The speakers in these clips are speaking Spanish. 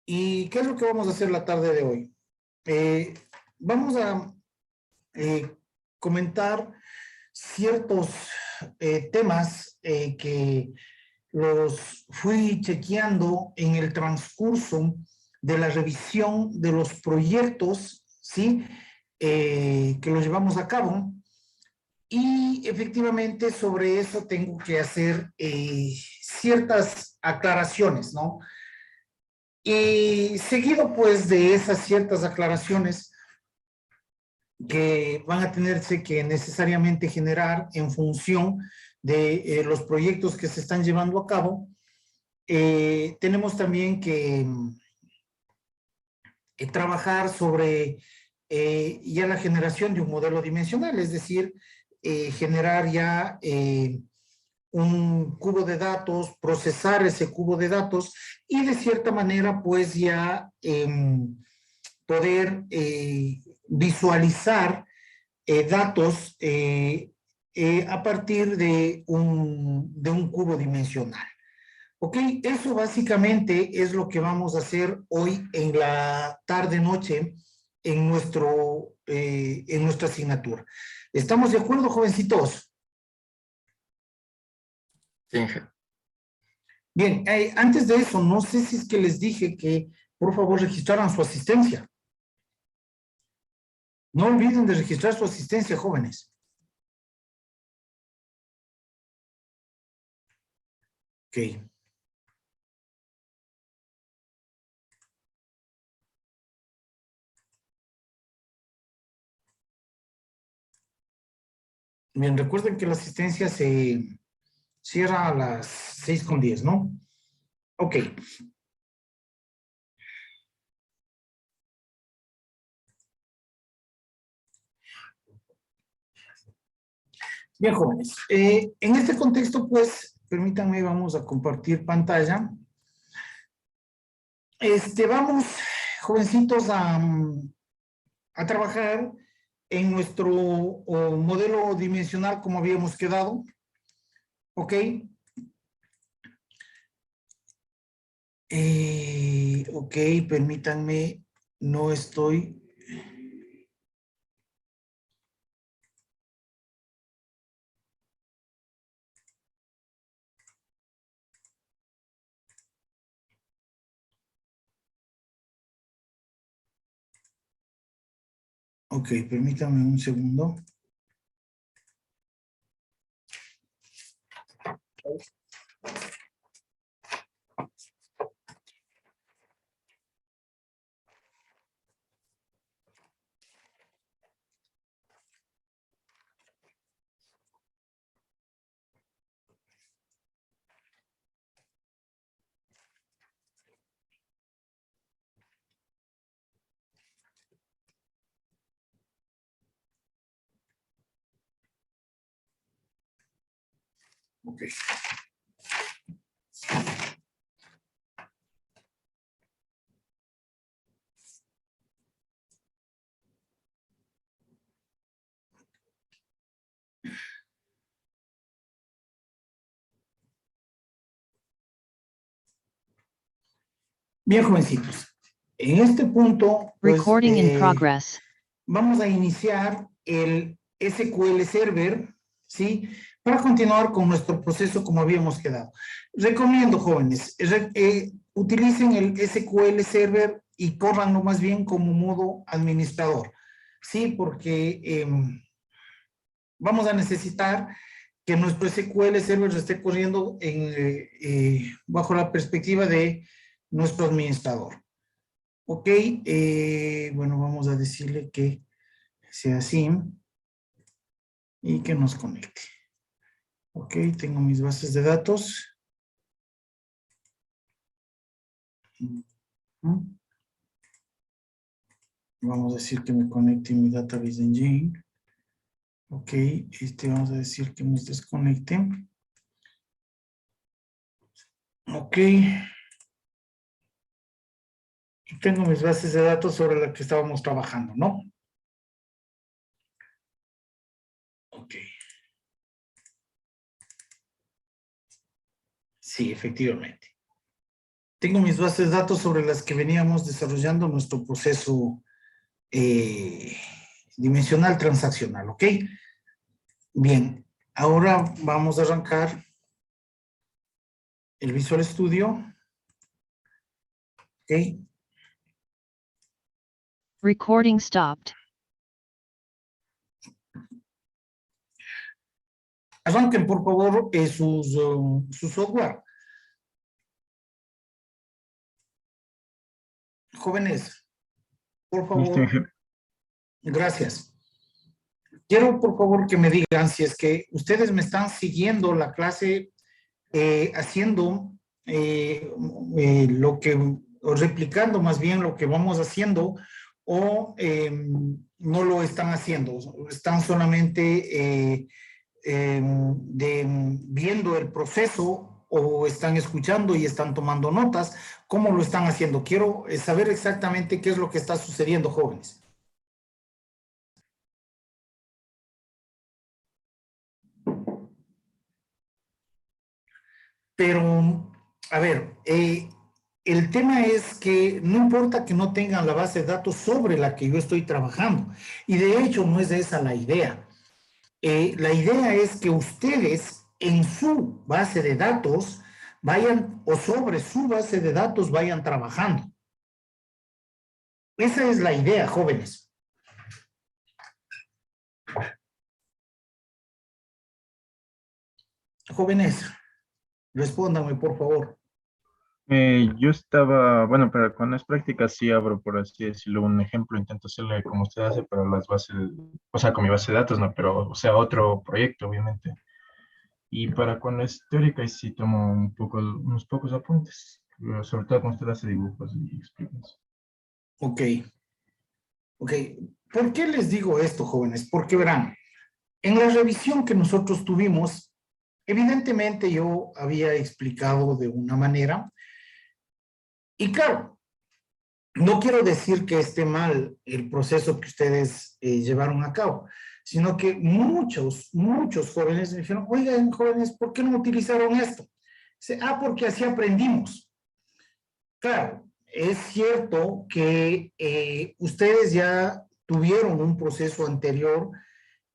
¿Y qué es lo que vamos a hacer la tarde de hoy? Vamos a comentar ciertos temas que los fui chequeando en el transcurso de la revisión de los proyectos, ¿sí? Que los llevamos a cabo. Y efectivamente sobre eso tengo que hacer ciertas aclaraciones, ¿no? Y seguido pues de esas ciertas aclaraciones que van a tenerse que necesariamente generar en función de los proyectos que se están llevando a cabo, tenemos también que trabajar sobre ya la generación de un modelo dimensional, es decir, generar ya un cubo de datos, procesar ese cubo de datos y de cierta manera pues ya poder visualizar datos a partir de un cubo dimensional. Ok, eso básicamente es lo que vamos a hacer hoy en la tarde-noche en nuestra asignatura. ¿Estamos de acuerdo, jovencitos? Sí, Bien, antes de eso, no sé si es que les dije que por favor registraran su asistencia. No olviden de registrar su asistencia, jóvenes. Ok. Bien, recuerden que la asistencia se cierra a las 6:10, ¿no? Ok. Bien, jóvenes. En este contexto, pues, permítanme, vamos a compartir pantalla. Vamos, jovencitos, a trabajar en nuestro modelo dimensional como habíamos quedado. ¿Ok? Ok, permítanme, no estoy... Ok, permítanme un segundo. Ok. Bien, jovencitos. En este punto, pues, Recording in progress. vamos a iniciar el SQL Server, ¿sí? Para continuar con nuestro proceso como habíamos quedado. Recomiendo, jóvenes, utilicen el SQL Server y córranlo más bien como modo administrador, ¿sí? Porque vamos a necesitar que nuestro SQL Server esté corriendo bajo la perspectiva de nuestro administrador. Ok, bueno, vamos a decirle que sea así y que nos conecte. Ok, tengo mis bases de datos. Vamos a decir que me conecte mi Database Engine. Ok, vamos a decir que me desconecte. Ok. Y tengo mis bases de datos sobre las que estábamos trabajando, ¿no? Ok. Sí, efectivamente. Tengo mis bases de datos sobre las que veníamos desarrollando nuestro proceso dimensional transaccional, ¿ok? Bien, ahora vamos a arrancar el Visual Studio, ¿ok? Recording stopped. Arranquen, por favor, su software. Jóvenes, por favor. Gracias. Quiero, por favor, que me digan si es que ustedes me están siguiendo la clase haciendo lo que, o replicando más bien lo que vamos haciendo, o no lo están haciendo, están solamente viendo el proceso o están escuchando y están tomando notas. ¿Cómo lo están haciendo? Quiero saber exactamente qué es lo que está sucediendo, jóvenes. Pero, a ver, el tema es que no importa que no tengan la base de datos sobre la que yo estoy trabajando. Y de hecho no es esa la idea. La idea es que ustedes en su base de datos vayan, o sobre su base de datos vayan trabajando. Esa es la idea, jóvenes. Jóvenes, respóndanme, por favor. Yo estaba, bueno, para cuando es práctica sí abro, por así decirlo, un ejemplo, intento hacerle como usted hace, pero las bases, o sea, con mi base de datos, no, pero, o sea, otro proyecto, obviamente. Y para cuando es teórica, ahí sí tomo unos pocos apuntes, sobre todo cuando usted hace dibujos y explicaciones. Ok. Ok. ¿Por qué les digo esto, jóvenes? Porque verán, en la revisión que nosotros tuvimos, evidentemente yo había explicado de una manera, y claro, no quiero decir que esté mal el proceso que ustedes llevaron a cabo, sino que muchos jóvenes me dijeron, oigan, jóvenes, ¿por qué no utilizaron esto? Dice, porque así aprendimos. Claro, es cierto que ustedes ya tuvieron un proceso anterior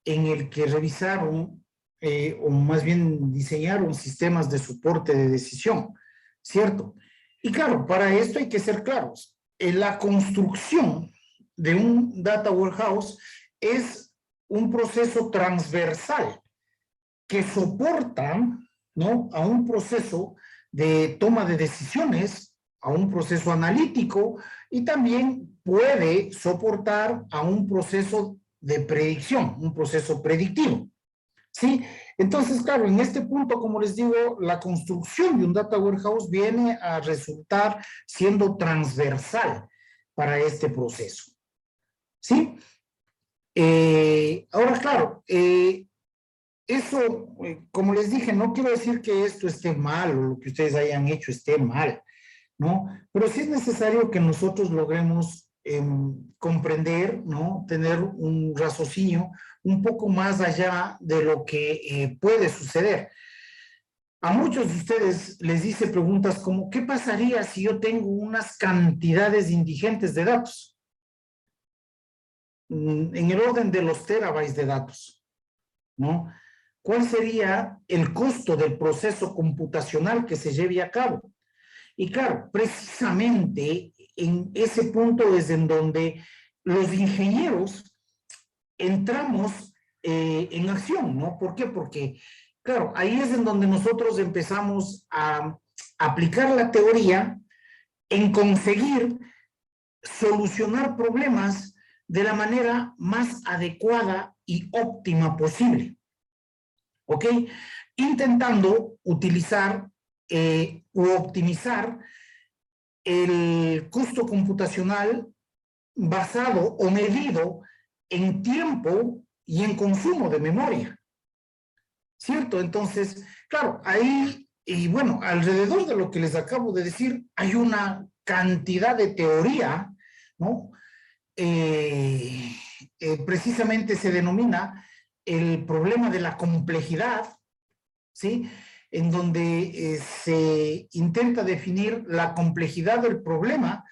en el que revisaron, o más bien diseñaron sistemas de soporte de decisión, ¿cierto? Y claro, para esto hay que ser claros. La construcción de un data warehouse es un proceso transversal que soporta, ¿no?, a un proceso de toma de decisiones, a un proceso analítico, y también puede soportar a un proceso de predicción, un proceso predictivo, ¿sí? Entonces, claro, en este punto, como les digo, la construcción de un data warehouse viene a resultar siendo transversal para este proceso, ¿sí? Ahora, claro, eso, como les dije, no quiero decir que esto esté mal o lo que ustedes hayan hecho esté mal, ¿no? Pero sí es necesario que nosotros logremos comprender, ¿no? Tener un raciocinio un poco más allá de lo que puede suceder. A muchos de ustedes les hice preguntas como, ¿qué pasaría si yo tengo unas cantidades indigentes de datos? En el orden de los terabytes de datos, ¿no? ¿Cuál sería el costo del proceso computacional que se lleve a cabo? Y claro, precisamente en ese punto es en donde los ingenieros entramos en acción, ¿no? ¿Por qué? Porque, claro, ahí es en donde nosotros empezamos a aplicar la teoría en conseguir solucionar problemas de la manera más adecuada y óptima posible, ¿ok? Intentando utilizar o optimizar el costo computacional basado o medido en tiempo y en consumo de memoria, ¿cierto? Entonces, claro, ahí, y bueno, alrededor de lo que les acabo de decir, hay una cantidad de teoría, ¿no? Precisamente se denomina el problema de la complejidad, ¿sí? en donde se intenta definir la complejidad del problema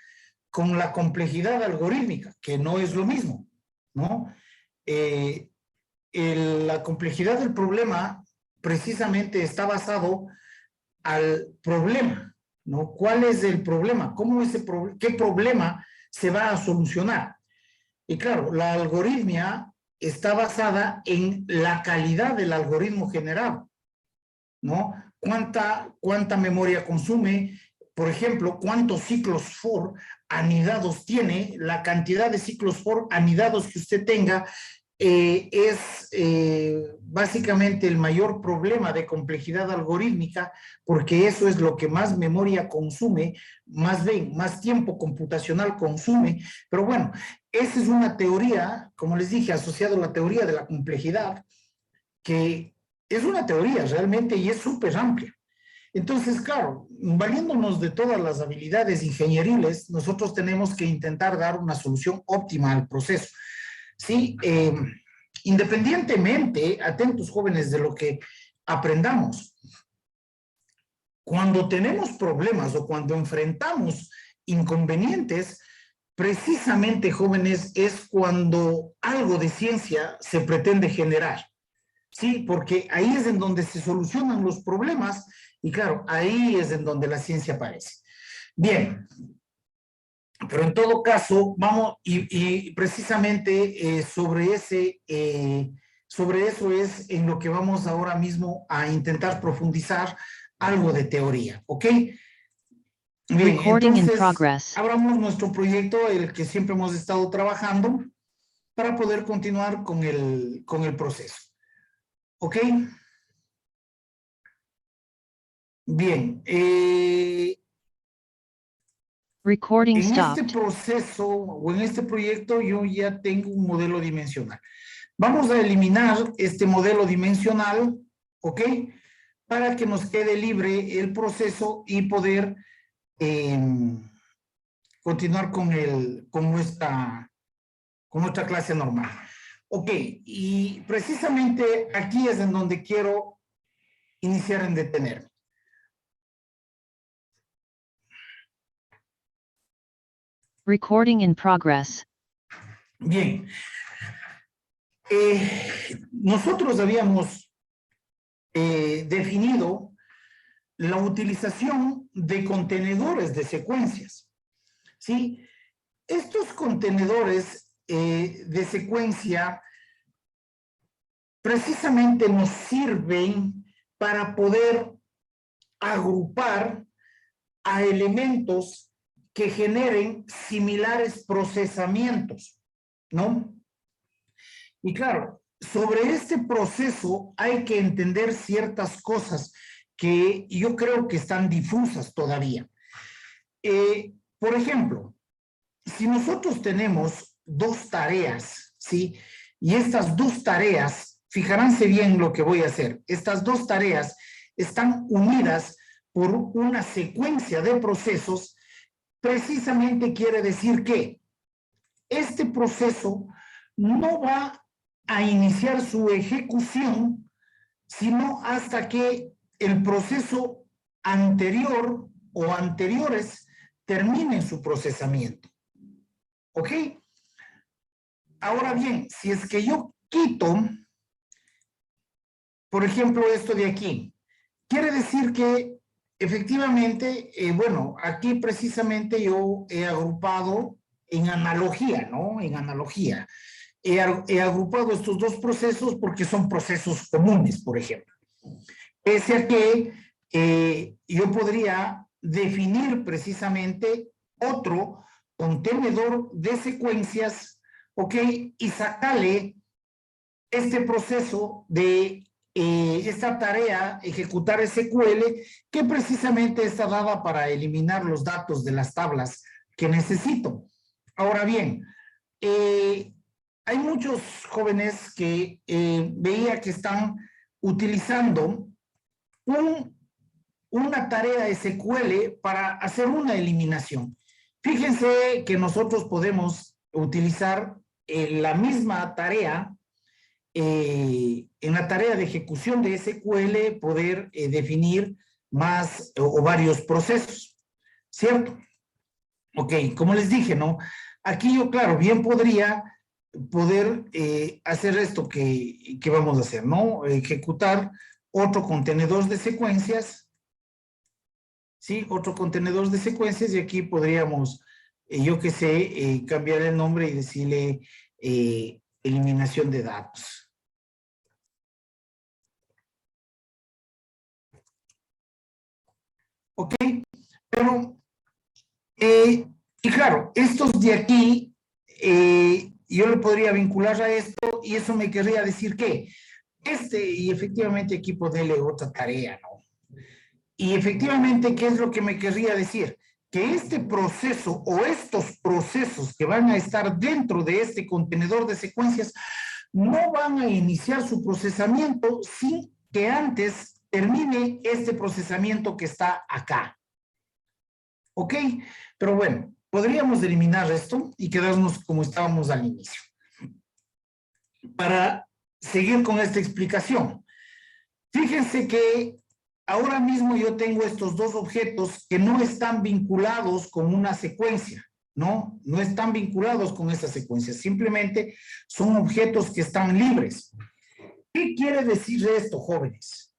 con la complejidad algorítmica, que no es lo mismo, ¿no? La complejidad del problema precisamente está basado al problema, ¿no? ¿Cuál es el problema? ¿Qué problema se va a solucionar? Y claro, la algoritmia está basada en la calidad del algoritmo generado, ¿no? ¿Cuánta memoria consume? Por ejemplo, ¿cuántos ciclos for anidados tiene? La cantidad de ciclos for anidados que usted tenga es básicamente el mayor problema de complejidad algorítmica, porque eso es lo que más memoria consume, más tiempo computacional consume. Pero bueno, esa es una teoría, como les dije, asociada a la teoría de la complejidad, que es una teoría realmente y es súper amplia. Entonces, claro, valiéndonos de todas las habilidades ingenieriles, nosotros tenemos que intentar dar una solución óptima al proceso. Sí, independientemente, atentos jóvenes, de lo que aprendamos, cuando tenemos problemas o cuando enfrentamos inconvenientes, precisamente, jóvenes, es cuando algo de ciencia se pretende generar. Sí, porque ahí es en donde se solucionan los problemas y claro, ahí es en donde la ciencia aparece. Bien, pero en todo caso, vamos, y precisamente sobre eso es en lo que vamos ahora mismo a intentar profundizar algo de teoría, ¿ok? Bien, Recording in entonces, progress. abramos nuestro proyecto, el que siempre hemos estado trabajando, para poder continuar con el proceso. ¿Ok? Bien. Recording En este stopped. proceso o en este proyecto yo ya tengo un modelo dimensional. Vamos a eliminar este modelo dimensional, ¿ok? Para que nos quede libre el proceso y poder continuar con nuestra clase normal. Ok, y precisamente aquí es en donde quiero iniciar en detenerme. Recording in progress. Bien. Nosotros habíamos definido la utilización de contenedores de secuencias, ¿sí? Estos contenedores de secuencia precisamente nos sirven para poder agrupar a elementos que generen similares procesamientos, ¿no? Y claro, sobre este proceso hay que entender ciertas cosas que yo creo que están difusas todavía. Por ejemplo, si nosotros tenemos dos tareas, ¿sí? Y estas dos tareas, fijaránse bien lo que voy a hacer, estas dos tareas están unidas por una secuencia de procesos, precisamente quiere decir que este proceso no va a iniciar su ejecución, sino hasta que el proceso anterior o anteriores terminen su procesamiento. ¿Ok? Ahora bien, si es que yo quito, por ejemplo, esto de aquí, quiere decir que efectivamente, bueno, aquí precisamente yo he agrupado en analogía, ¿no? En analogía. He agrupado estos dos procesos porque son procesos comunes, por ejemplo. Pese a que yo podría definir precisamente otro contenedor de secuencias, ¿ok? Y sacarle este proceso de esta tarea, ejecutar SQL, que precisamente está dada para eliminar los datos de las tablas que necesito. Ahora bien, hay muchos jóvenes que veía que están utilizando una tarea SQL para hacer una eliminación. Fíjense que nosotros podemos utilizar la misma tarea en la tarea de ejecución de SQL, poder definir más o varios procesos, ¿cierto? Ok, como les dije, ¿no? Aquí yo, claro, bien podría poder hacer esto que vamos a hacer, ¿no? Ejecutar otro contenedor de secuencias, ¿sí? Otro contenedor de secuencias y aquí podríamos, yo qué sé, cambiar el nombre y decirle eliminación de datos. ¿Ok? Pero, y claro, estos de aquí, yo lo podría vincular a esto y eso me querría decir que y efectivamente aquí ponerle otra tarea, ¿no? Y efectivamente, ¿qué es lo que me querría decir? Que este proceso o estos procesos que van a estar dentro de este contenedor de secuencias no van a iniciar su procesamiento sin que antes termine este procesamiento que está acá. ¿Ok? Pero bueno, podríamos eliminar esto y quedarnos como estábamos al inicio. Para seguir con esta explicación, fíjense que ahora mismo yo tengo estos dos objetos que no están vinculados con una secuencia, ¿no? No están vinculados con esta secuencia, simplemente son objetos que están libres. ¿Qué quiere decir esto, jóvenes?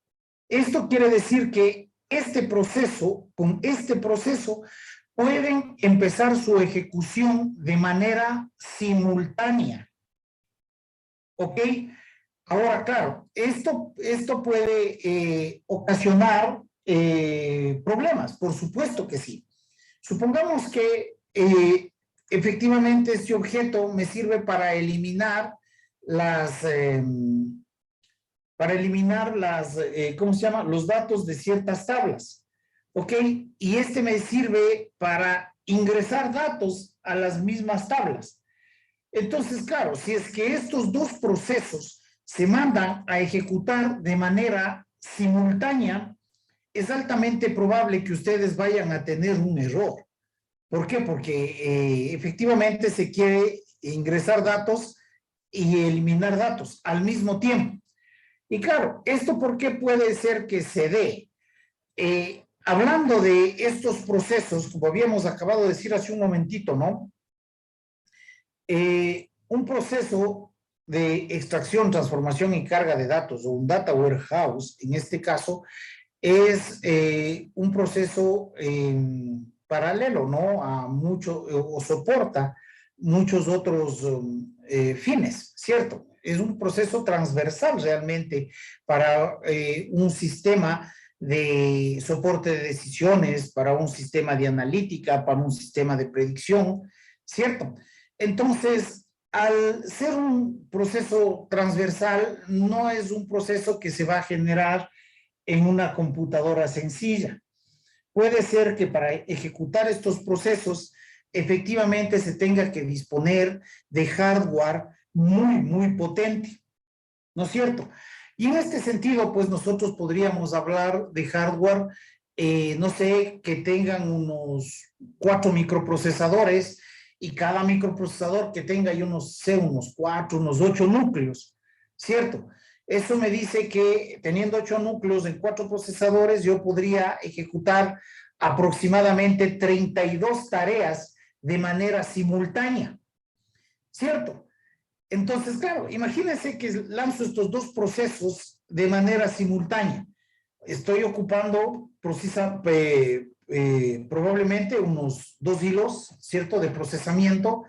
Esto quiere decir que con este proceso, pueden empezar su ejecución de manera simultánea. ¿Ok? Ahora, claro, esto puede ocasionar problemas, por supuesto que sí. Supongamos que efectivamente este objeto me sirve para eliminar ¿cómo se llama? Los datos de ciertas tablas, ¿ok? Y este me sirve para ingresar datos a las mismas tablas. Entonces, claro, si es que estos dos procesos se mandan a ejecutar de manera simultánea, es altamente probable que ustedes vayan a tener un error. ¿Por qué? Porque efectivamente se quiere ingresar datos y eliminar datos al mismo tiempo. Y claro, ¿esto por qué puede ser que se dé? Hablando de estos procesos, como habíamos acabado de decir hace un momentito, ¿no? Un proceso de extracción, transformación y carga de datos, o un data warehouse, en este caso, es un proceso paralelo, ¿no? O soporta muchos otros fines, ¿cierto? Es un proceso transversal realmente para un sistema de soporte de decisiones, para un sistema de analítica, para un sistema de predicción, ¿cierto? Entonces, al ser un proceso transversal, no es un proceso que se va a generar en una computadora sencilla. Puede ser que para ejecutar estos procesos, efectivamente se tenga que disponer de hardware muy potente, ¿no es cierto? Y en este sentido, pues nosotros podríamos hablar de hardware, no sé, que tengan unos 4 microprocesadores y cada microprocesador que tenga unos 4, unos 8 núcleos, ¿cierto? Eso me dice que teniendo 8 núcleos en 4 procesadores, yo podría ejecutar aproximadamente 32 tareas de manera simultánea, ¿cierto? Entonces, claro, imagínense que lanzo estos dos procesos de manera simultánea. Estoy ocupando probablemente unos 2 hilos, ¿cierto?, de procesamiento,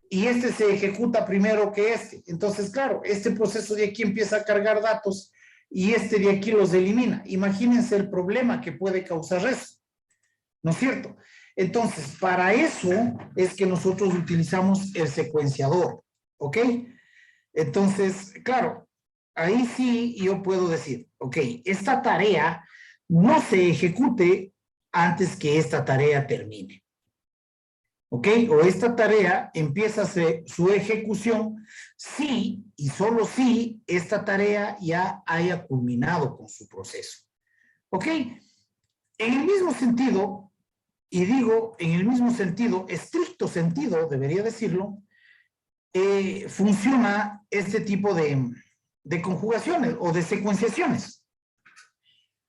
y este se ejecuta primero que este. Entonces, claro, este proceso de aquí empieza a cargar datos y este de aquí los elimina. Imagínense el problema que puede causar eso, ¿no es cierto? Entonces, para eso es que nosotros utilizamos el secuenciador, ¿ok? Entonces, claro, ahí sí yo puedo decir, ok, esta tarea no se ejecute antes que esta tarea termine. ¿Ok? O esta tarea empieza su ejecución si y solo si esta tarea ya haya culminado con su proceso. ¿Ok? En el mismo sentido, y digo en el mismo sentido, estricto sentido, debería decirlo, funciona este tipo de de conjugaciones o de secuenciaciones.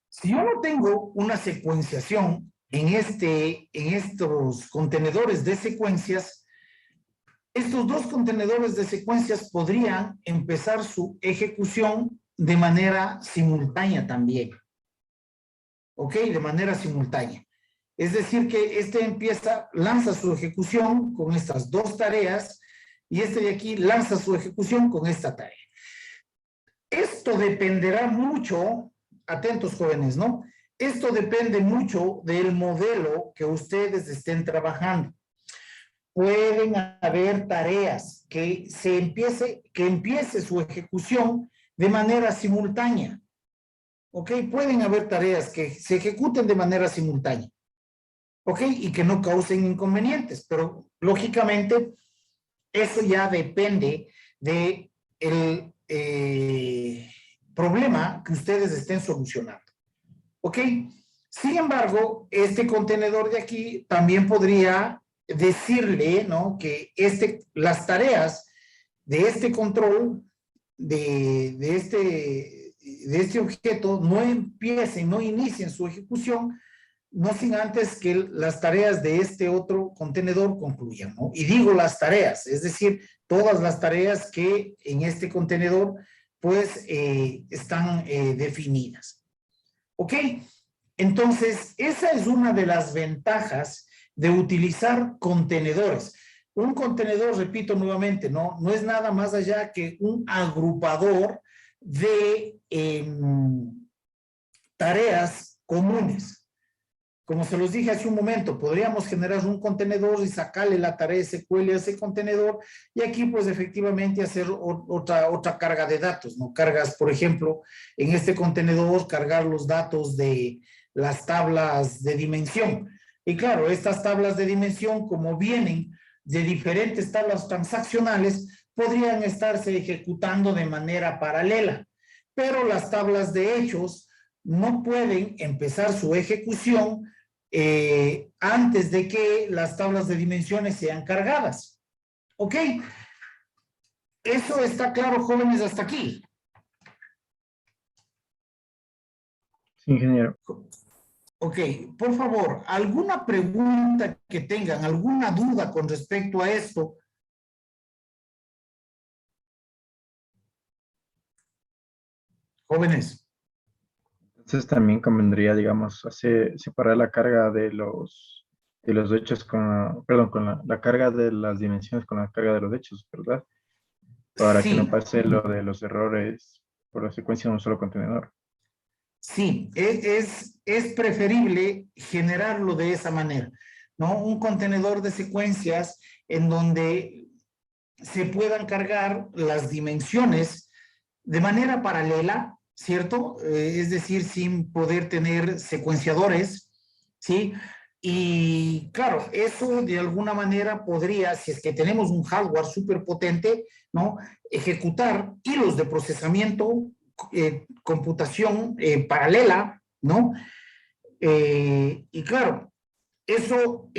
Si yo no tengo una secuenciación en estos contenedores de secuencias, estos dos contenedores de secuencias podrían empezar su ejecución de manera simultánea también. ¿Ok? De manera simultánea. Es decir, que lanza su ejecución con estas dos tareas y este de aquí lanza su ejecución con esta tarea. Esto dependerá mucho, atentos jóvenes, ¿no? Esto depende mucho del modelo que ustedes estén trabajando. Pueden haber tareas que empiece su ejecución de manera simultánea. ¿Ok? Pueden haber tareas que se ejecuten de manera simultánea. ¿Ok? Y que no causen inconvenientes, pero lógicamente eso ya depende del problema que ustedes estén solucionando. ¿Ok? Sin embargo, este contenedor de aquí también podría decirle, ¿no? Que las tareas de este control, de este objeto, no inicien su ejecución, no sin antes que las tareas de este otro contenedor concluyan, ¿no? Y digo las tareas, es decir, todas las tareas que en este contenedor, pues, están definidas. ¿Ok? Entonces, esa es una de las ventajas de utilizar contenedores. Un contenedor, repito nuevamente, no es nada más allá que un agrupador de tareas comunes. Como se los dije hace un momento, podríamos generar un contenedor y sacarle la tarea SQL a ese contenedor y aquí pues efectivamente hacer otra carga de datos, ¿no? Cargas, por ejemplo, en este contenedor, cargar los datos de las tablas de dimensión. Y claro, estas tablas de dimensión, como vienen de diferentes tablas transaccionales, podrían estarse ejecutando de manera paralela. Pero las tablas de hechos no pueden empezar su ejecución antes de que las tablas de dimensiones sean cargadas. ¿Ok? ¿Eso está claro, jóvenes, hasta aquí? Sí, ingeniero. Ok, por favor, ¿alguna pregunta que tengan, alguna duda con respecto a esto? Jóvenes. Entonces también convendría, digamos, separar la carga de los hechos con la carga de las dimensiones con la carga de los hechos, ¿verdad? Para que no Sí, pase lo de los errores por la secuencia de un solo contenedor. sí, es preferible generarlo de esa manera, ¿no? Un contenedor de secuencias en donde se puedan cargar las dimensiones de manera paralela, ¿cierto? Es decir, sin poder tener secuenciadores, ¿sí? Y claro, eso de alguna manera podría, si es que tenemos un hardware súper potente, ¿no? Ejecutar hilos de procesamiento, computación paralela, ¿no? Y claro, eso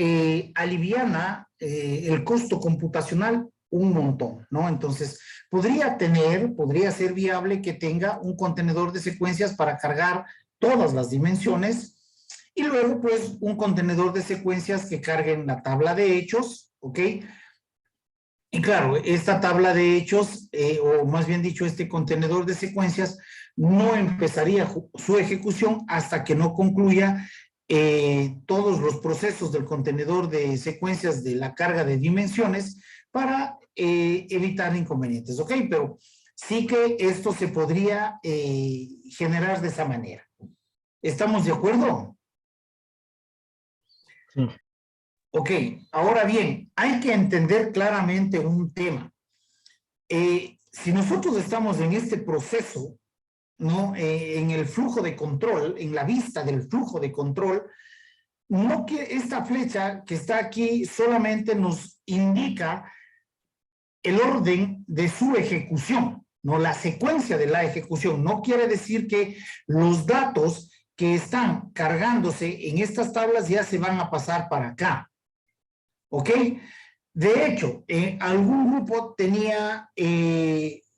aliviana el costo computacional un montón, ¿no? Entonces, podría ser viable que tenga un contenedor de secuencias para cargar todas las dimensiones y luego, pues, un contenedor de secuencias que carguen la tabla de hechos, ¿ok? Y claro, esta tabla de hechos, o más bien dicho, este contenedor de secuencias, no empezaría su ejecución hasta que no concluya todos los procesos del contenedor de secuencias de la carga de dimensiones para evitar inconvenientes, ¿ok? Pero sí que esto se podría generar de esa manera. ¿Estamos de acuerdo? Sí. Ok, ahora bien, hay que entender claramente un tema. Si nosotros estamos en este proceso, ¿no? En el flujo de control, en la vista del flujo de control, no que esta flecha que está aquí solamente nos indica el orden de su ejecución, ¿no? La secuencia de la ejecución. No quiere decir que los datos que están cargándose en estas tablas ya se van a pasar para acá. ¿Ok? De hecho, algún grupo tenía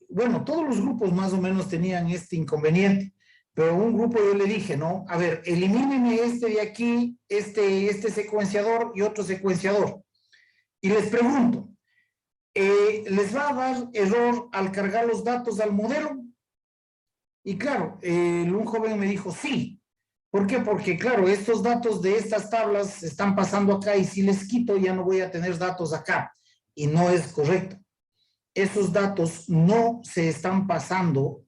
bueno, todos los grupos más o menos tenían este inconveniente, pero un grupo yo le dije, ¿no? A ver, elimínenme este de aquí, este secuenciador y otro secuenciador. Y les pregunto, ¿les va a dar error al cargar los datos al modelo? Y claro, un joven me dijo, sí. ¿Por qué? Porque claro, estos datos de estas tablas están pasando acá y si les quito ya no voy a tener datos acá. Y no es correcto. Esos datos no se están pasando,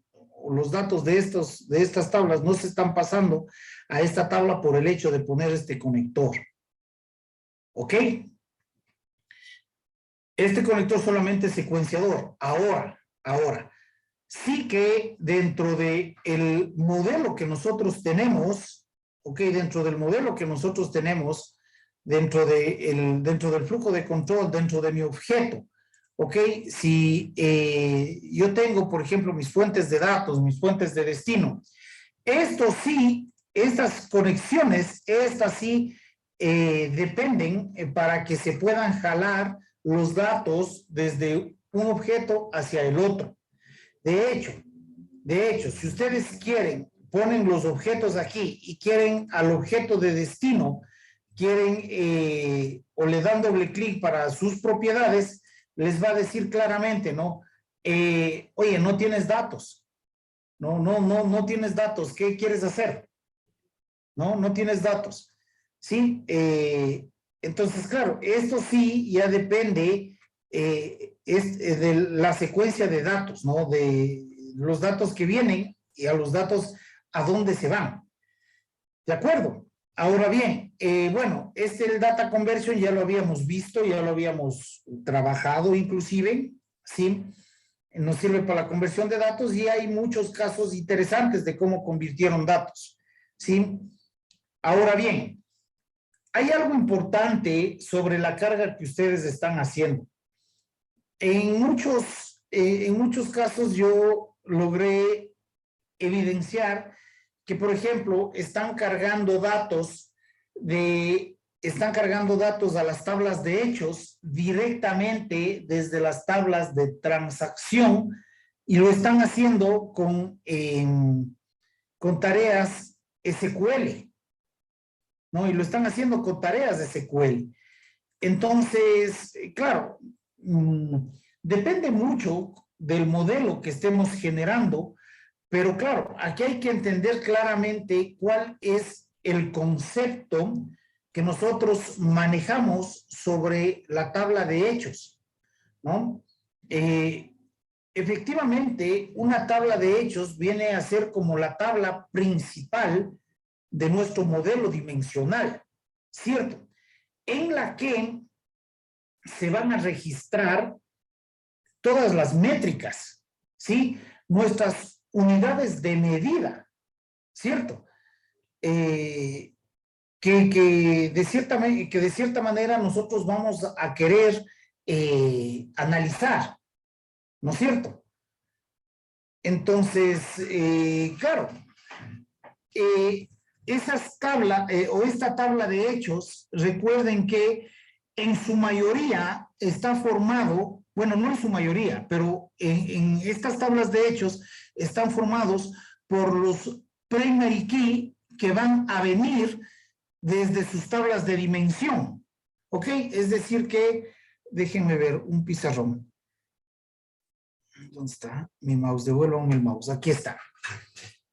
los datos de estas tablas no se están pasando a esta tabla por el hecho de poner este conector. ¿Ok? Este conector solamente es secuenciador. Ahora, sí que dentro del modelo que nosotros tenemos, ¿ok? Dentro del modelo que nosotros tenemos, dentro del flujo de control, dentro de mi objeto, ¿ok? Si yo tengo, por ejemplo, mis fuentes de datos, mis fuentes de destino, esto sí, estas conexiones, estas sí dependen para que se puedan jalar los datos desde un objeto hacia el otro. De hecho, si ustedes quieren, ponen los objetos aquí y quieren al objeto de destino, quieren o le dan doble clic para sus propiedades, les va a decir claramente, ¿no? Oye, no tienes datos. No tienes datos. ¿Qué quieres hacer? No tienes datos. ¿Sí? Entonces, claro, esto sí ya depende de la secuencia de datos, ¿no? De los datos que vienen y a los datos a dónde se van. ¿De acuerdo? Ahora bien, bueno, el data conversion ya lo habíamos visto, ya lo habíamos trabajado inclusive, ¿sí? Nos sirve para la conversión de datos y hay muchos casos interesantes de cómo convirtieron datos, ¿sí? Ahora bien, hay algo importante sobre la carga que ustedes están haciendo. En muchos casos yo logré evidenciar que, por ejemplo, están cargando datos a las tablas de hechos directamente desde las tablas de transacción y lo están haciendo con tareas SQL, ¿no? Y lo están haciendo con tareas de SQL. Entonces, claro, depende mucho del modelo que estemos generando, pero claro, aquí hay que entender claramente cuál es el concepto que nosotros manejamos sobre la tabla de hechos, ¿no? Efectivamente, una tabla de hechos viene a ser como la tabla principal de nuestro modelo dimensional, ¿cierto? En la que se van a registrar todas las métricas, ¿sí? Nuestras unidades de medida, ¿cierto? Que de cierta manera nosotros vamos a querer analizar, ¿no es cierto? Entonces, claro, esas tablas o esta tabla de hechos, recuerden que en su mayoría está formado, bueno, no en su mayoría, pero en estas tablas de hechos están formados por los primary key que van a venir desde sus tablas de dimensión, ¿ok? Es decir que, déjenme ver un pizarrón. ¿Dónde está mi mouse? Devuélvanme el mouse, aquí está.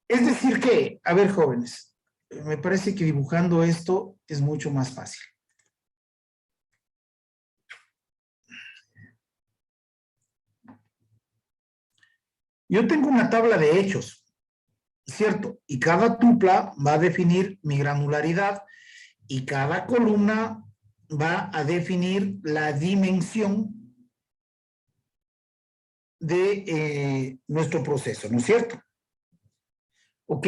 Es decir que, a ver, jóvenes, me parece que dibujando esto es mucho más fácil. Yo tengo una tabla de hechos, ¿cierto? Y cada tupla va a definir mi granularidad y cada columna va a definir la dimensión de nuestro proceso, ¿no es cierto? Ok.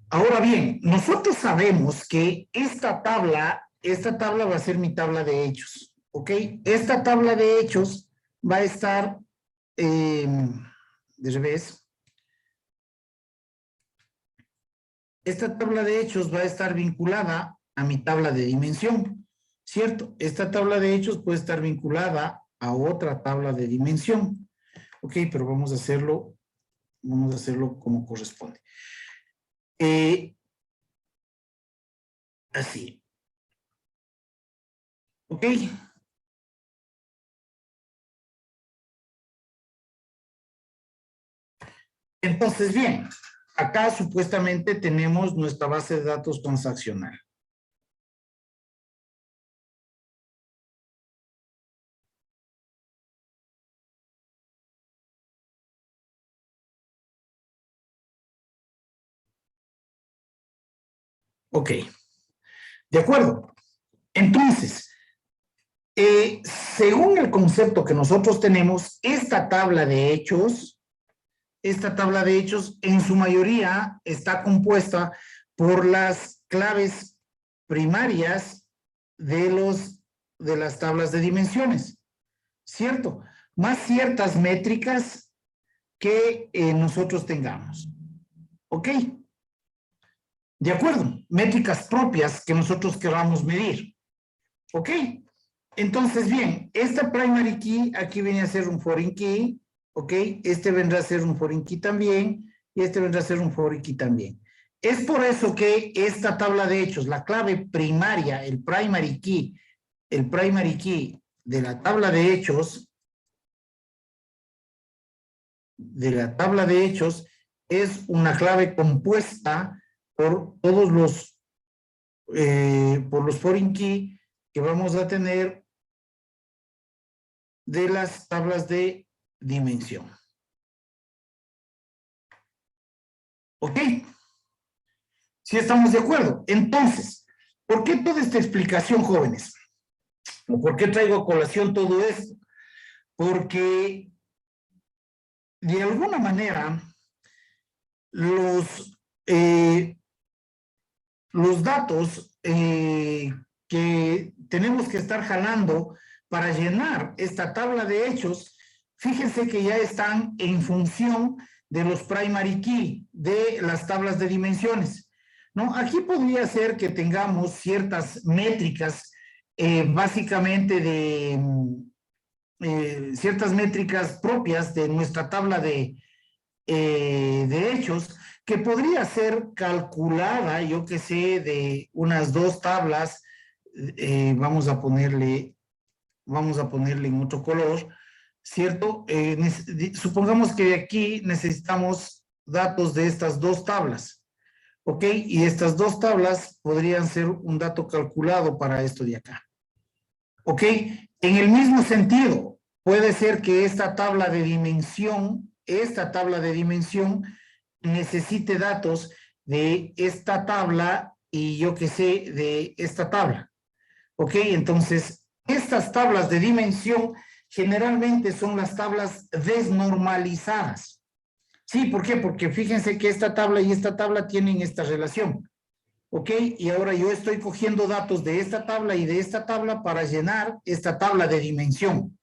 Ahora bien, nosotros sabemos que esta tabla va a ser mi tabla de hechos, ¿ok? Esta tabla de hechos va a estar de revés. Esta tabla de hechos va a estar vinculada a mi tabla de dimensión, ¿cierto? Esta tabla de hechos puede estar vinculada a otra tabla de dimensión, Ok, pero vamos a hacerlo como corresponde. Así. Ok. Entonces, bien, acá supuestamente tenemos nuestra base de datos transaccional. Ok, de acuerdo. Entonces, según el concepto que nosotros tenemos, esta tabla de hechos en su mayoría está compuesta por las claves primarias de las tablas de dimensiones, ¿cierto? Más ciertas métricas que nosotros tengamos. ¿Ok? De acuerdo, métricas propias que nosotros queramos medir. ¿Ok? Entonces, bien, esta primary key aquí viene a ser un foreign key, ¿ok? Este vendrá a ser un foreign key también, y este vendrá a ser un foreign key también. Es por eso que esta tabla de hechos, la clave primaria, el primary key de la tabla de hechos, es una clave compuesta por todos los foreign key que vamos a tener de las tablas de dimensión. ¿Ok? ¿Sí estamos de acuerdo? Entonces, ¿por qué toda esta explicación, jóvenes? ¿O por qué traigo a colación todo esto? Porque de alguna manera los datos que tenemos que estar jalando para llenar esta tabla de hechos, fíjense que ya están en función de los primary key, de las tablas de dimensiones, ¿no? Aquí podría ser que tengamos ciertas métricas, básicamente ciertas métricas propias de nuestra tabla de hechos, que podría ser calculada, yo que sé, de unas dos tablas, vamos a ponerle en otro color, ¿cierto? Supongamos que de aquí necesitamos datos de estas dos tablas, ¿ok? Y estas dos tablas podrían ser un dato calculado para esto de acá, ¿ok? En el mismo sentido, puede ser que esta tabla de dimensión necesite datos de esta tabla y yo que sé, de esta tabla. ¿Ok? Entonces, estas tablas de dimensión generalmente son las tablas desnormalizadas. Sí, ¿por qué? Porque fíjense que esta tabla y esta tabla tienen esta relación. ¿Ok? Y ahora yo estoy cogiendo datos de esta tabla y de esta tabla para llenar esta tabla de dimensión.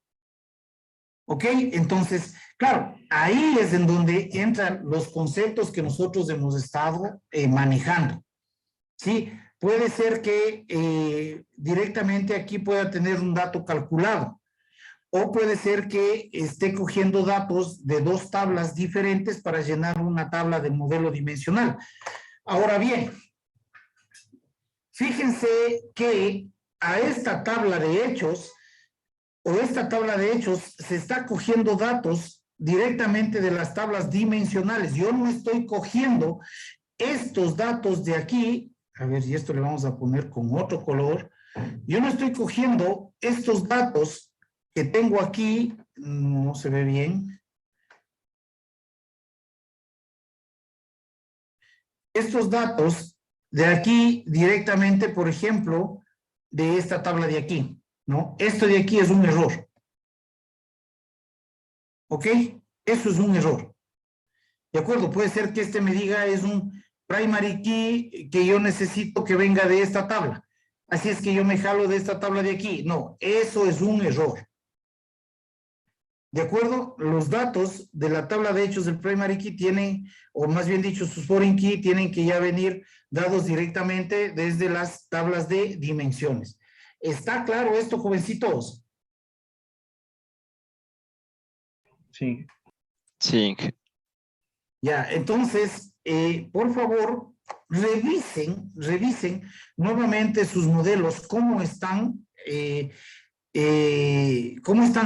¿Ok? Entonces, claro, ahí es en donde entran los conceptos que nosotros hemos estado manejando. ¿Sí? Puede ser que directamente aquí pueda tener un dato calculado, o puede ser que esté cogiendo datos de dos tablas diferentes para llenar una tabla de modelo dimensional. Ahora bien, fíjense que a esta tabla de hechos, se está cogiendo datos directamente de las tablas dimensionales. Yo no estoy cogiendo estos datos de aquí, a ver, y esto le vamos a poner con otro color. Yo no estoy cogiendo estos datos que tengo aquí, no se ve bien. Estos datos de aquí directamente, por ejemplo, de esta tabla de aquí, ¿no? Esto de aquí es un error. ¿Ok? Eso es un error. ¿De acuerdo? Puede ser que este me diga es un primary key que yo necesito que venga de esta tabla. Así es que yo me jalo de esta tabla de aquí. No, eso es un error. ¿De acuerdo? Los datos de la tabla de hechos del primary key tienen, o más bien dicho, sus foreign key tienen que ya venir dados directamente desde las tablas de dimensiones. ¿Está claro esto, jovencitos? Sí. Sí, Ya, entonces, por favor, revisen nuevamente sus modelos, cómo están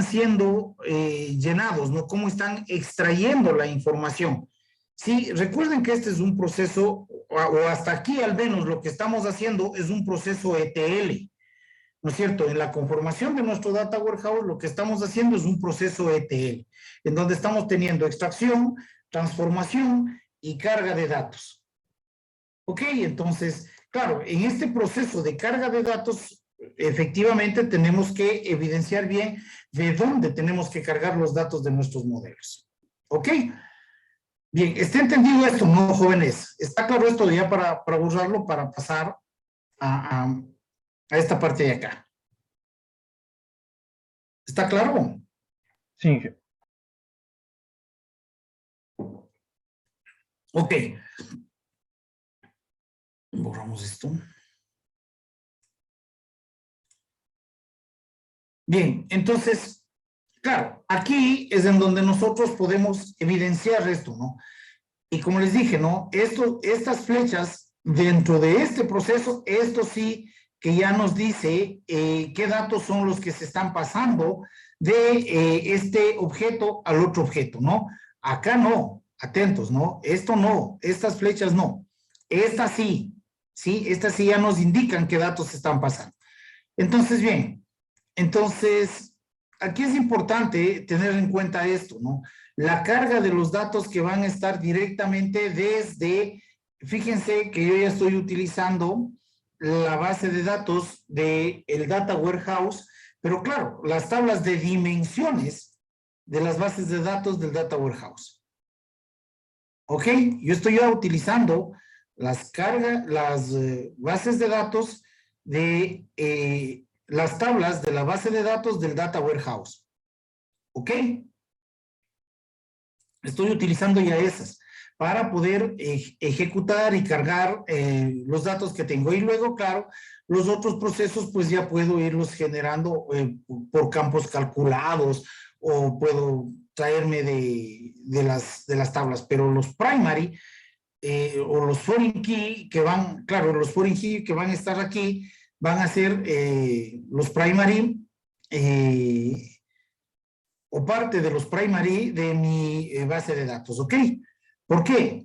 siendo llenados, ¿no? Cómo están extrayendo la información. Sí, recuerden que este es un proceso, o hasta aquí al menos lo que estamos haciendo es un proceso ETL, ¿no es cierto? En la conformación de nuestro Data Warehouse lo que estamos haciendo es un proceso ETL, en donde estamos teniendo extracción, transformación y carga de datos. Ok, entonces, claro, en este proceso de carga de datos, efectivamente tenemos que evidenciar bien de dónde tenemos que cargar los datos de nuestros modelos. ¿Ok? Bien, ¿está entendido esto, no, jóvenes? ¿Está claro esto ya para borrarlo, para pasar a esta parte de acá? ¿Está claro? Sí, Ok. Borramos esto. Bien, entonces, claro, aquí es en donde nosotros podemos evidenciar esto, ¿no? Y como les dije, ¿no? Estas flechas dentro de este proceso, esto sí que ya nos dice qué datos son los que se están pasando de este objeto al otro objeto, ¿no? Acá no, atentos, ¿no? Esto no, estas flechas no. Estas sí, ¿sí? Estas sí ya nos indican qué datos se están pasando. Entonces, bien, aquí es importante tener en cuenta esto, ¿no? La carga de los datos que van a estar directamente desde, fíjense que yo ya estoy utilizando la base de datos del Data Warehouse, pero claro, las tablas de dimensiones de las bases de datos del Data Warehouse. ¿Ok? Yo estoy ya utilizando las bases de datos de las tablas de la base de datos del Data Warehouse. ¿Ok? Estoy utilizando ya esas para poder ejecutar y cargar los datos que tengo. Y luego, claro, los otros procesos, pues ya puedo irlos generando por campos calculados o puedo traerme de las tablas. Pero los primary o los foreign key que van, claro, los foreign key que van a estar aquí van a ser los primary o parte de los primary de mi base de datos, ¿ok? ¿Por qué?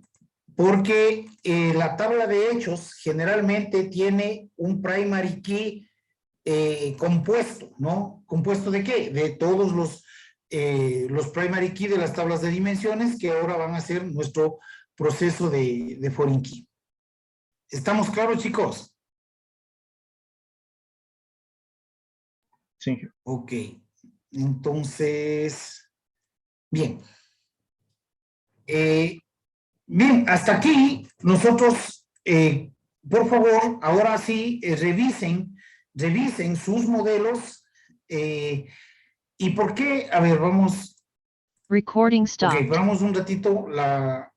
Porque la tabla de hechos generalmente tiene un primary key compuesto, ¿no? ¿Compuesto de qué? De todos los primary key de las tablas de dimensiones que ahora van a ser nuestro proceso de foreign key. ¿Estamos claros, chicos? sí. Ok. Entonces, bien. Bien, hasta aquí nosotros, por favor, ahora sí, revisen sus modelos. ¿Y por qué? A ver, vamos. Recording Ok, stopped. paramos un ratito la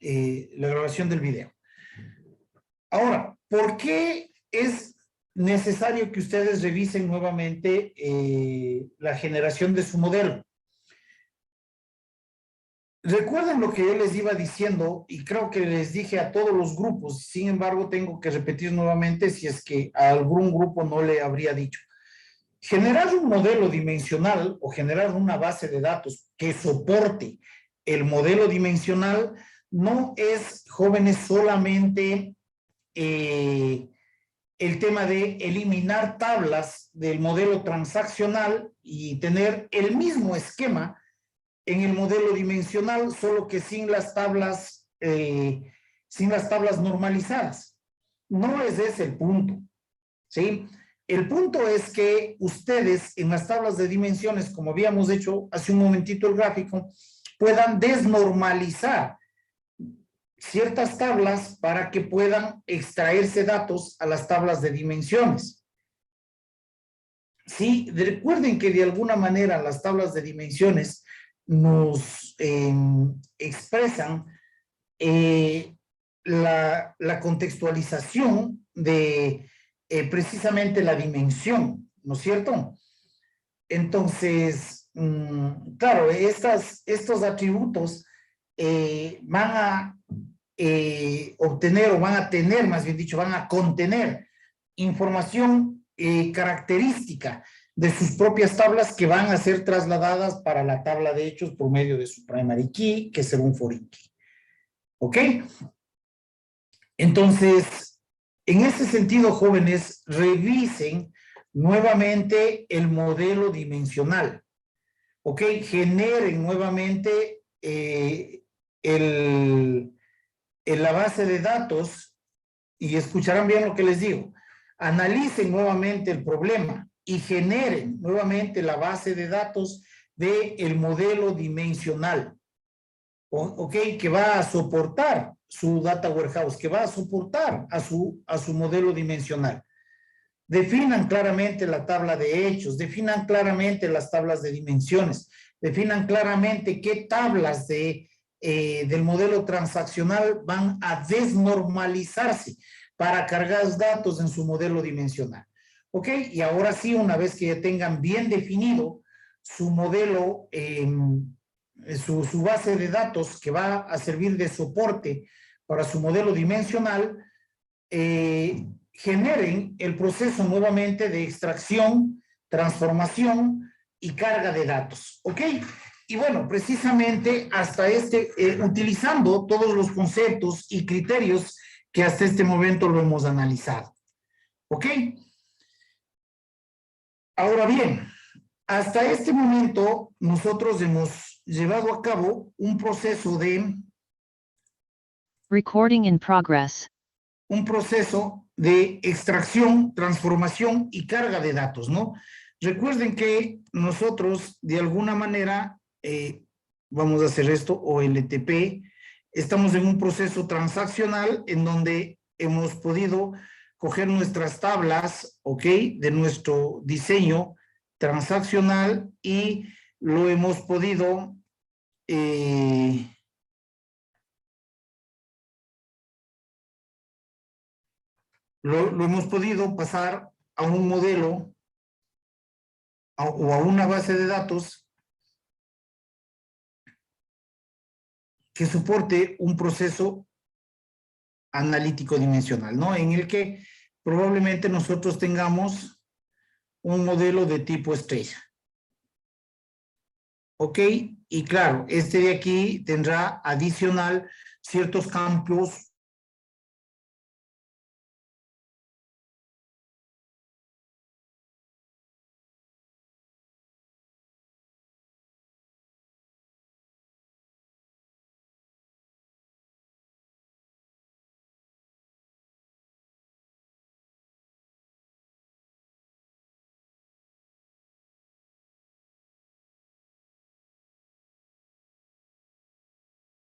grabación del video. Ahora, ¿por qué es necesario que ustedes revisen nuevamente la generación de su modelo? Recuerden lo que yo les iba diciendo y creo que les dije a todos los grupos, sin embargo tengo que repetir nuevamente si es que a algún grupo no le habría dicho. Generar un modelo dimensional o generar una base de datos que soporte el modelo dimensional no es, jóvenes, solamente el tema de eliminar tablas del modelo transaccional y tener el mismo esquema en el modelo dimensional, solo que sin las tablas normalizadas. No es ese el punto, ¿sí? El punto es que ustedes en las tablas de dimensiones, como habíamos hecho hace un momentito el gráfico, puedan desnormalizar ciertas tablas para que puedan extraerse datos a las tablas de dimensiones. Sí, recuerden que de alguna manera las tablas de dimensiones nos expresan la contextualización de precisamente la dimensión, ¿no es cierto? Entonces, claro, estos atributos van a obtener, o van a tener, más bien dicho, van a contener información característica de sus propias tablas que van a ser trasladadas para la tabla de hechos por medio de su primary key, que será un foreign key. ¿Ok? Entonces, en ese sentido, jóvenes, revisen nuevamente el modelo dimensional. ¿Ok? Generen nuevamente la base de datos y escucharán bien lo que les digo. Analicen nuevamente el problema y generen nuevamente la base de datos del modelo dimensional. ¿Ok? Que va a soportar su data warehouse, que va a soportar a su modelo dimensional. Definan claramente la tabla de hechos, definan claramente las tablas de dimensiones, definan claramente qué tablas del modelo transaccional van a desnormalizarse para cargar datos en su modelo dimensional. ¿Ok? Y ahora sí, una vez que ya tengan bien definido su modelo, su base de datos que va a servir de soporte para su modelo dimensional, generen el proceso nuevamente de extracción, transformación y carga de datos. ¿Ok? Y bueno, precisamente hasta utilizando todos los conceptos y criterios que hasta este momento lo hemos analizado. ¿Ok? Ahora bien, hasta este momento nosotros hemos llevado a cabo un proceso de Recording in progress. Extracción, transformación y carga de datos, ¿no? Recuerden que nosotros, de alguna manera, vamos a hacer esto, OLTP, estamos en un proceso transaccional en donde hemos podido coger nuestras tablas, ¿ok? De nuestro diseño transaccional y lo hemos podido lo hemos podido pasar a un modelo o a una base de datos que soporte un proceso analítico dimensional, ¿no? En el que probablemente nosotros tengamos un modelo de tipo estrella. ¿Ok? Y claro, este de aquí tendrá adicional ciertos campos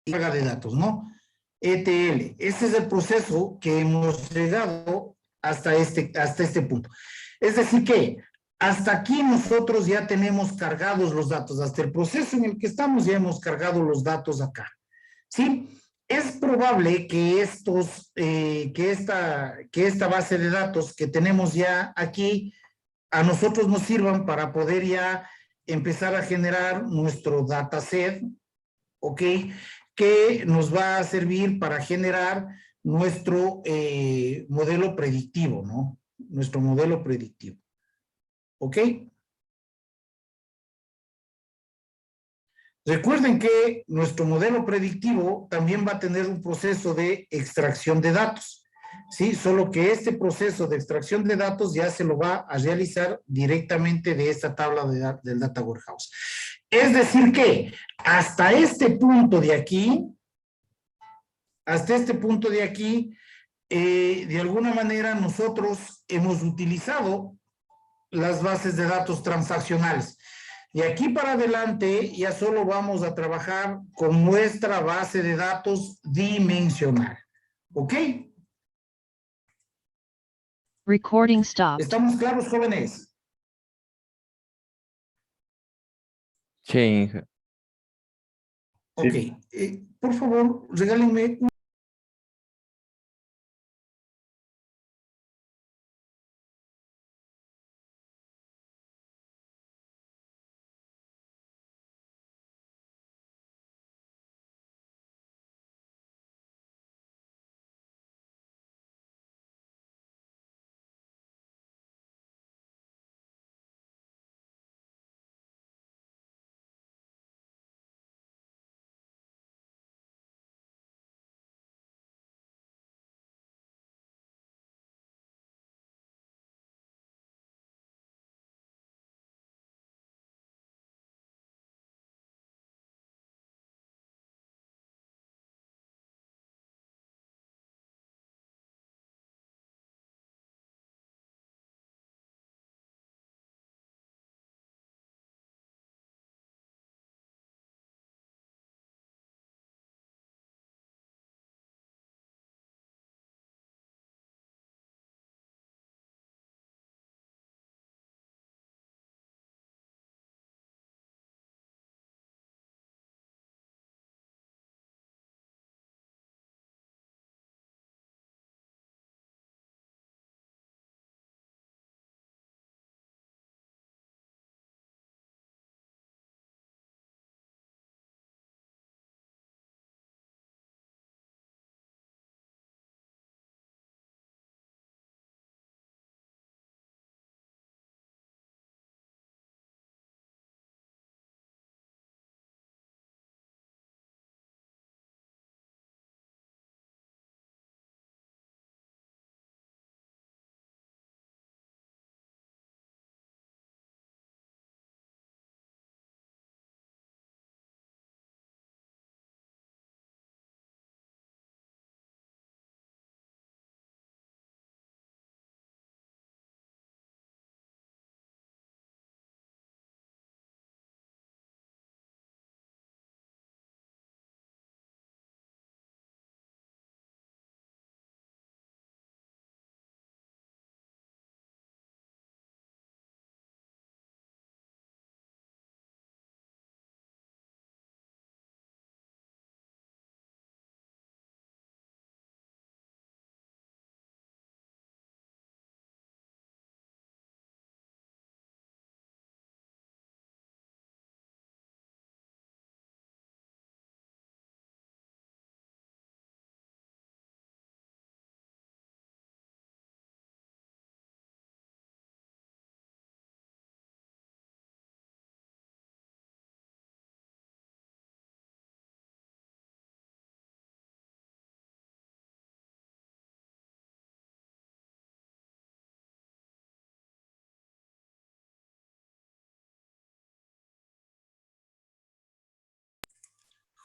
y carga de datos, ¿no? ETL. Ese es el proceso que hemos llegado hasta este punto. Es decir que hasta aquí nosotros ya tenemos cargados los datos, hasta el proceso en el que estamos ya hemos cargado los datos acá, ¿sí? Es probable que esta base de datos que tenemos ya aquí a nosotros nos sirvan para poder ya empezar a generar nuestro dataset, ¿ok? Que nos va a servir para generar nuestro modelo predictivo, ¿no? Nuestro modelo predictivo. ¿Ok? Recuerden que nuestro modelo predictivo también va a tener un proceso de extracción de datos, ¿sí? Solo que este proceso de extracción de datos ya se lo va a realizar directamente de esta tabla del Data Warehouse. Es decir que hasta este punto de aquí, de alguna manera nosotros hemos utilizado las bases de datos transaccionales. De aquí para adelante ya solo vamos a trabajar con nuestra base de datos dimensional. ¿Ok? Recording stopped. ¿Estamos claros, jóvenes? Sí, Inge. Ok. Por favor, regálenme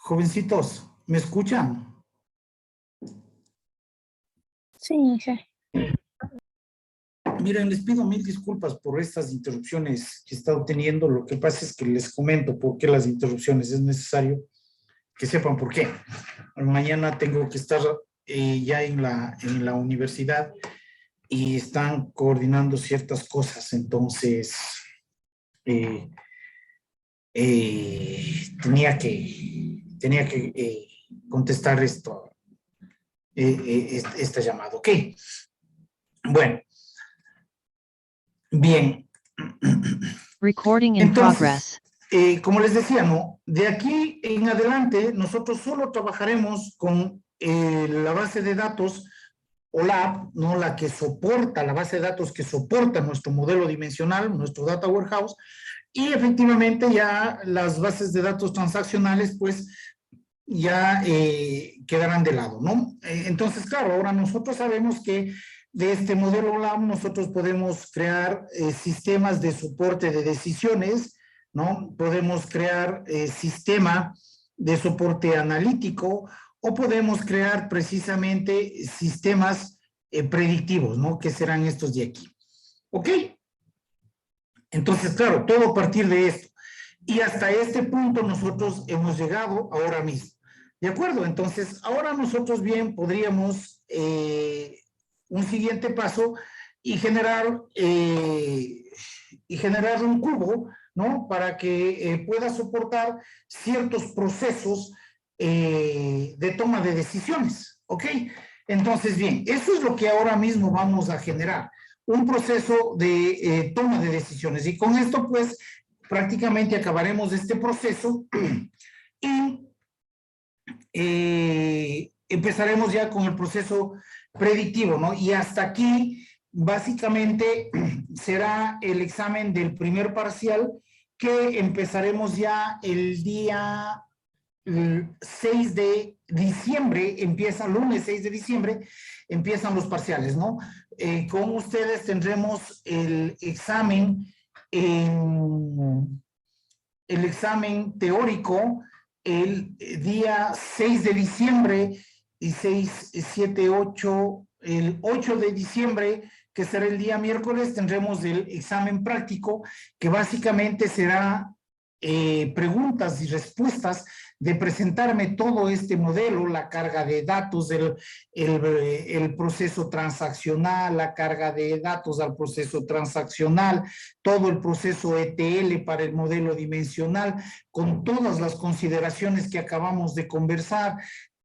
Jovencitos, ¿me escuchan? Sí, Inge. Miren, les pido mil disculpas por estas interrupciones que he estado teniendo. Lo que pasa es que les comento por qué las interrupciones. Es necesario que sepan por qué. Mañana tengo que estar ya en la universidad y están coordinando ciertas cosas. Entonces, tenía que contestar esta llamada. Ok. Bueno. Bien. Recording in Entonces, progress. como les decía, ¿no? De aquí en adelante, nosotros solo trabajaremos con la base de datos OLAP, ¿no? La que soporta, la base de datos que soporta nuestro modelo dimensional, nuestro data warehouse, y efectivamente ya las bases de datos transaccionales, pues, ya quedarán de lado, ¿no? Entonces, claro, ahora nosotros sabemos que de este modelo LAM nosotros podemos crear sistemas de soporte de decisiones, ¿no? Podemos crear sistema de soporte analítico o podemos crear precisamente sistemas predictivos, ¿no? Que serán estos de aquí. ¿Ok? Entonces, claro, todo a partir de esto. Y hasta este punto nosotros hemos llegado ahora mismo. ¿De acuerdo? Entonces, ahora nosotros bien podríamos un siguiente paso y generar un cubo, ¿no? Para que pueda soportar ciertos procesos de toma de decisiones, ¿ok? Entonces, bien, eso es lo que ahora mismo vamos a generar, un proceso de toma de decisiones. Y con esto, pues, prácticamente acabaremos este proceso y empezaremos ya con el proceso predictivo, ¿no? Y hasta aquí, básicamente, será el examen del primer parcial que empezaremos ya el día 6 de diciembre, empieza lunes 6 de diciembre, empiezan los parciales, ¿no? Con ustedes tendremos el examen teórico el día 6 de diciembre y 6, 7, 8, el 8 de diciembre, que será el día miércoles, tendremos el examen práctico, que básicamente será preguntas y respuestas de presentarme todo este modelo, la carga de datos, el proceso transaccional, la carga de datos al proceso transaccional, todo el proceso ETL para el modelo dimensional, con todas las consideraciones que acabamos de conversar,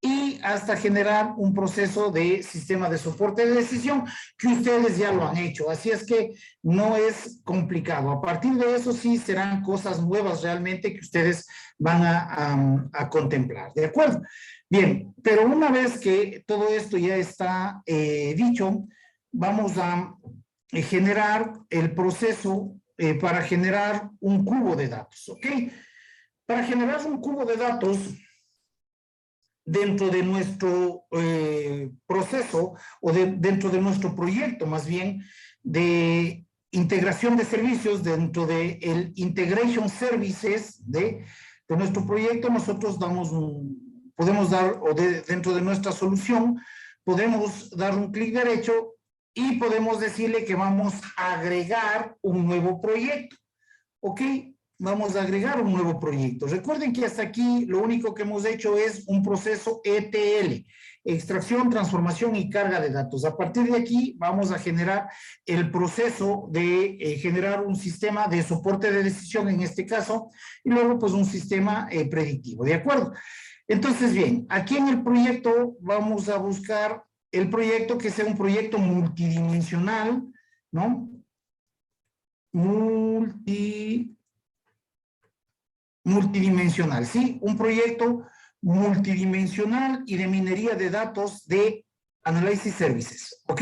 y hasta generar un proceso de sistema de soporte de decisión que ustedes ya lo han hecho. Así es que no es complicado. A partir de eso sí serán cosas nuevas realmente que ustedes van a contemplar. ¿De acuerdo? Bien, pero una vez que todo esto ya está dicho, vamos a generar el proceso para generar un cubo de datos, ¿ok? Para generar un cubo de datos dentro de nuestro proceso o dentro de nuestro proyecto, más bien, de integración de servicios dentro de el Integration Services de nuestro proyecto, nosotros podemos dar, o dentro de nuestra solución, podemos dar un clic derecho y podemos decirle que vamos a agregar un nuevo proyecto. ¿Ok? Vamos a agregar un nuevo proyecto. Recuerden que hasta aquí lo único que hemos hecho es un proceso ETL, extracción, transformación y carga de datos. A partir de aquí vamos a generar el proceso de generar un sistema de soporte de decisión en este caso, y luego pues un sistema predictivo, ¿de acuerdo? Entonces, bien, aquí en el proyecto vamos a buscar el proyecto que sea un proyecto multidimensional, ¿no? Multidimensional, ¿sí? Un proyecto multidimensional y de minería de datos de Analysis Services, ¿ok?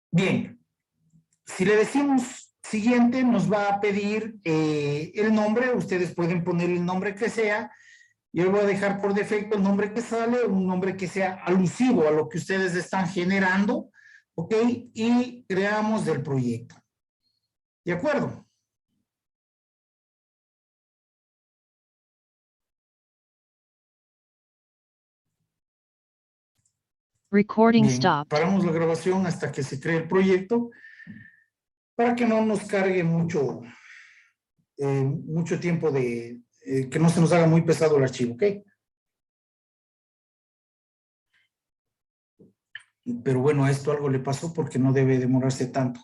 Bien, si le decimos siguiente, nos va a pedir el nombre, ustedes pueden poner el nombre que sea. Yo voy a dejar por defecto el nombre que sale, un nombre que sea alusivo a lo que ustedes están generando, ¿ok? Y creamos el proyecto. ¿De acuerdo? Recording Bien, stopped. paramos la grabación hasta que se cree el proyecto para que no nos cargue mucho tiempo que no se nos haga muy pesado el archivo, ¿ok? Pero bueno, a esto algo le pasó porque no debe demorarse tanto.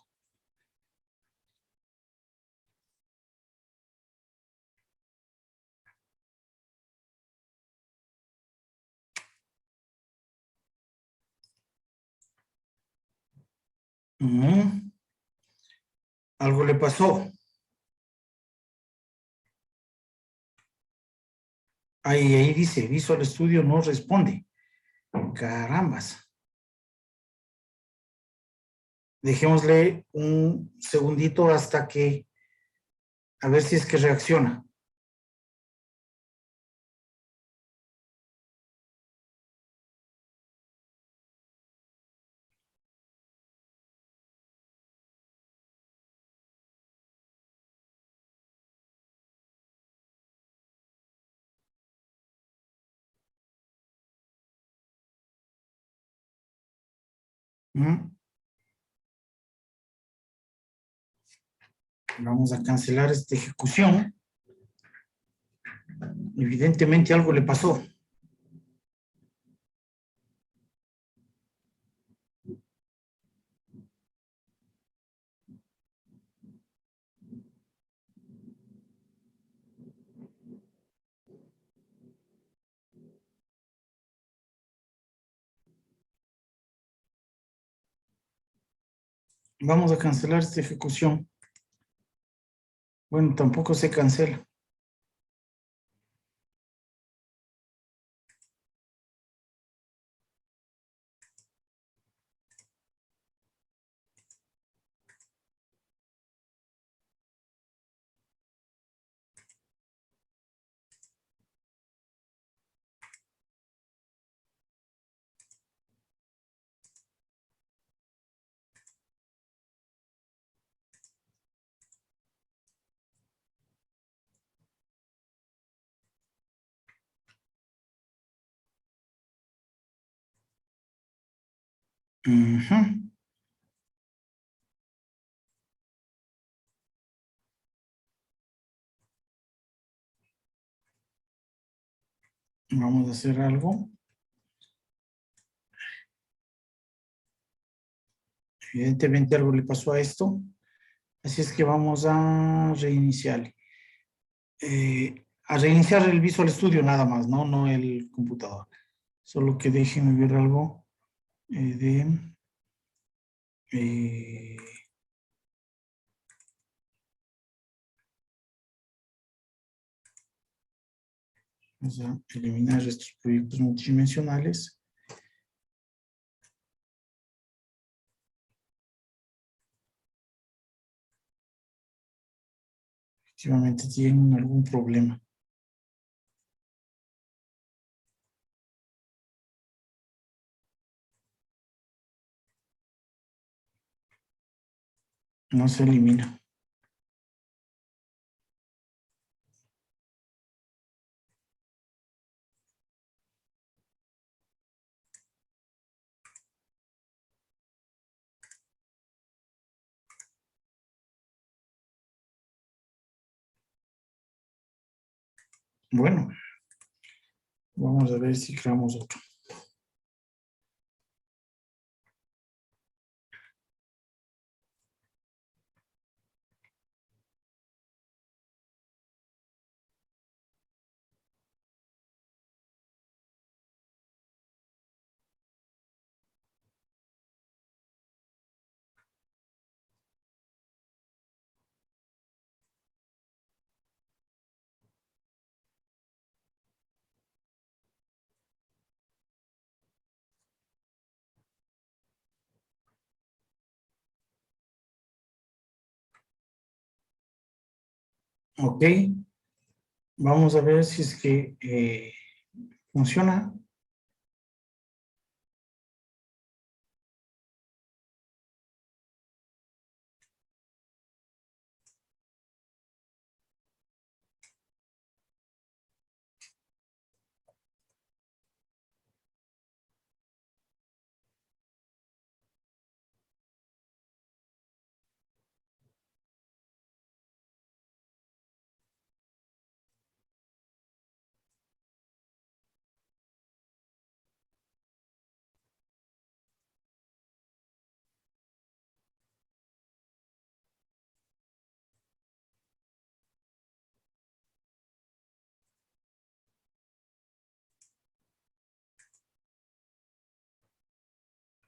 Ujú. Algo le pasó. Ahí dice, Visual Studio no responde. Carambas. Dejémosle un segundito hasta que, a ver si es que reacciona. Ujú. Vamos a cancelar esta ejecución. Evidentemente algo le pasó. Vamos a cancelar esta ejecución. Bueno, tampoco se cancela. Ujú. Vamos a hacer algo. Evidentemente algo le pasó a esto. Así es que vamos a reiniciar. A reiniciar el Visual Studio nada más, ¿no? No el computador. Solo que déjenme ver algo eh, vamos a eliminar estos proyectos multidimensionales. Efectivamente tienen algún problema. No se elimina. Bueno, vamos a ver si creamos otro. Ok, vamos a ver si es que funciona.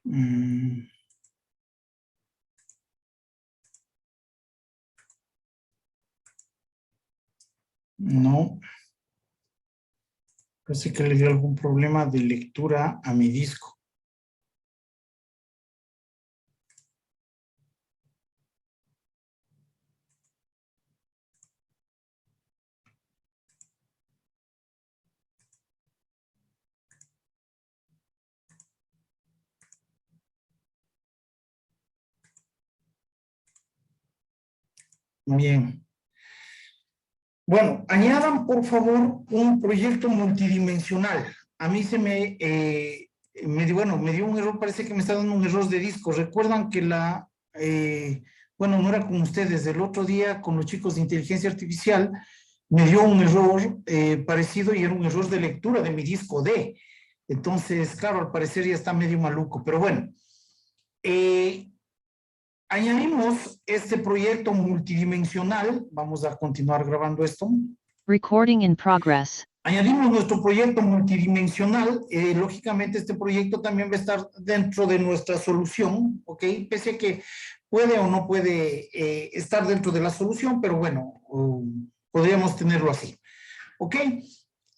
No. Parece que le dio algún problema de lectura a mi disco. Bien. Bueno, añadan por favor un proyecto multidimensional. A mí se me dio un error, parece que me está dando un error de disco. Recuerdan que no era con ustedes, el otro día con los chicos de inteligencia artificial me dio un error parecido y era un error de lectura de mi disco D. Entonces, claro, al parecer ya está medio maluco, pero bueno. Añadimos este proyecto multidimensional. Vamos a continuar grabando esto. Recording in progress. Añadimos nuestro proyecto multidimensional. Lógicamente, este proyecto también va a estar dentro de nuestra solución, ¿ok? Pese a que puede o no puede estar dentro de la solución, pero bueno, podríamos tenerlo así, ¿ok?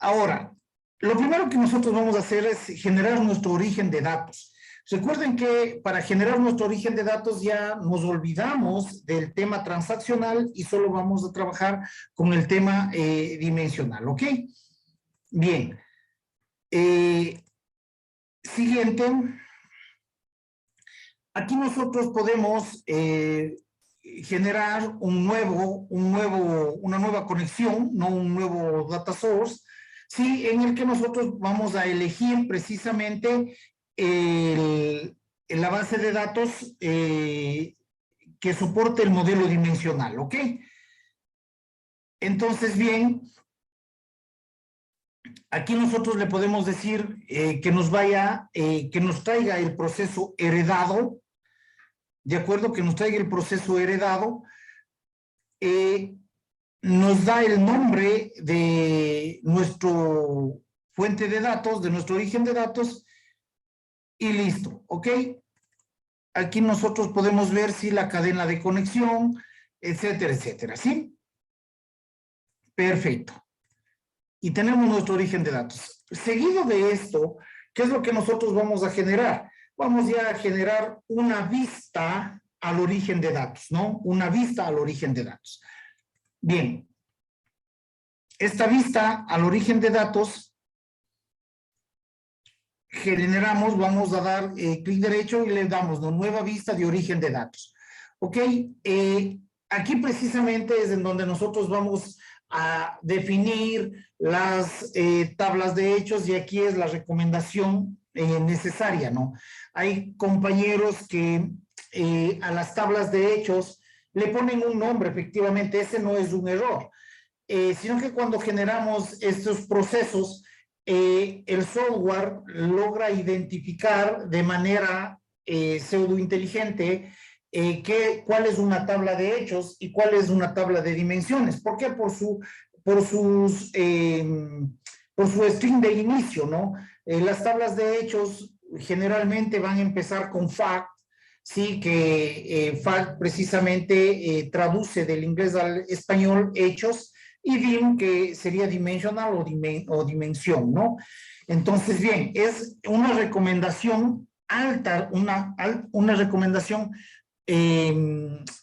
Ahora, lo primero que nosotros vamos a hacer es generar nuestro origen de datos. Recuerden que para generar nuestro origen de datos ya nos olvidamos del tema transaccional y solo vamos a trabajar con el tema dimensional, ¿ok? Bien. Siguiente. Aquí nosotros podemos generar una nueva conexión, no un nuevo data source, ¿sí? En el que nosotros vamos a elegir precisamente la base de datos que soporte el modelo dimensional, ¿ok? Entonces, bien, aquí nosotros le podemos decir que nos traiga el proceso heredado, ¿de acuerdo? Que nos traiga el proceso heredado, nos da el nombre de nuestro fuente de datos, de nuestro origen de datos, y listo, ¿ok? Aquí nosotros podemos ver si la cadena de conexión, etcétera, etcétera, ¿sí? Perfecto. Y tenemos nuestro origen de datos. Seguido de esto, ¿qué es lo que nosotros vamos a generar? Vamos ya a generar una vista al origen de datos, ¿no? Una vista al origen de datos. Bien. Esta vista al origen de datos generamos, vamos a dar clic derecho y le damos una nueva vista de origen de datos. ¿Ok? Aquí precisamente es en donde nosotros vamos a definir las tablas de hechos y aquí es la recomendación necesaria, ¿no? Hay compañeros que a las tablas de hechos le ponen un nombre, efectivamente, ese no es un error, sino que cuando generamos estos procesos, el software logra identificar de manera pseudointeligente cuál es una tabla de hechos y cuál es una tabla de dimensiones. ¿Por qué? Por su string de inicio, ¿no? Las tablas de hechos generalmente van a empezar con fact, sí, que fact precisamente traduce del inglés al español hechos, y dim, que sería dimensional o dimensión, ¿no? Entonces, bien, es una recomendación alta, una recomendación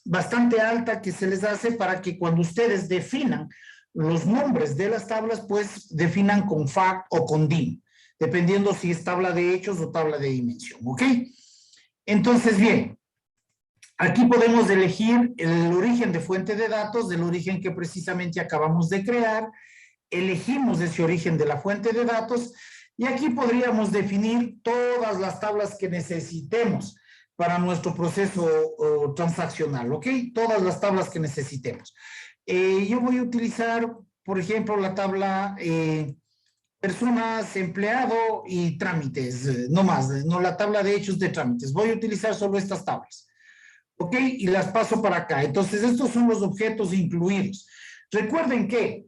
bastante alta que se les hace para que cuando ustedes definan los nombres de las tablas, pues definan con fact o con dim, dependiendo si es tabla de hechos o tabla de dimensión, ¿ok? Entonces, bien, aquí podemos elegir el origen de fuente de datos, del origen que precisamente acabamos de crear. Elegimos ese origen de la fuente de datos y aquí podríamos definir todas las tablas que necesitemos para nuestro proceso transaccional, ¿ok? Todas las tablas que necesitemos. Yo voy a utilizar, por ejemplo, la tabla personas, empleado y trámites, no más, no la tabla de hechos de trámites. Voy a utilizar solo estas tablas. ¿Ok? Y las paso para acá. Entonces, estos son los objetos incluidos. Recuerden que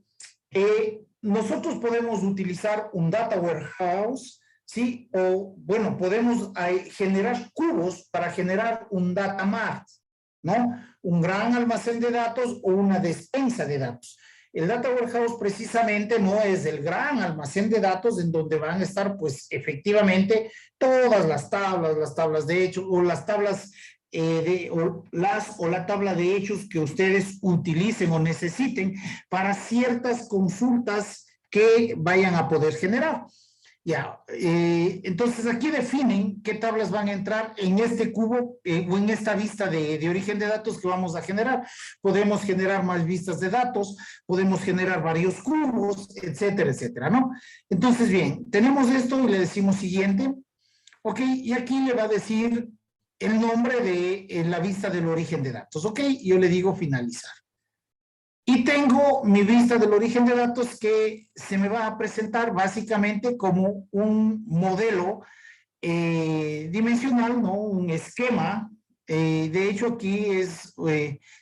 nosotros podemos utilizar un data warehouse, ¿sí? O, bueno, podemos generar cubos para generar un data mart, ¿no? Un gran almacén de datos o una despensa de datos. El Data Warehouse precisamente no es el gran almacén de datos en donde van a estar, pues, efectivamente, todas las tablas de hechos o las tablas o la tabla de hechos que ustedes utilicen o necesiten para ciertas consultas que vayan a poder generar. Ya, entonces aquí definen qué tablas van a entrar en este cubo o en esta vista de origen de datos que vamos a generar. Podemos generar más vistas de datos, podemos generar varios cubos, etcétera, etcétera, ¿no? Entonces, bien, tenemos esto y le decimos siguiente. Ok, y aquí le va a decir el nombre de la vista del origen de datos. Ok, yo le digo finalizar. Y tengo mi vista del origen de datos que se me va a presentar básicamente como un modelo dimensional, ¿no? Un esquema. De hecho, aquí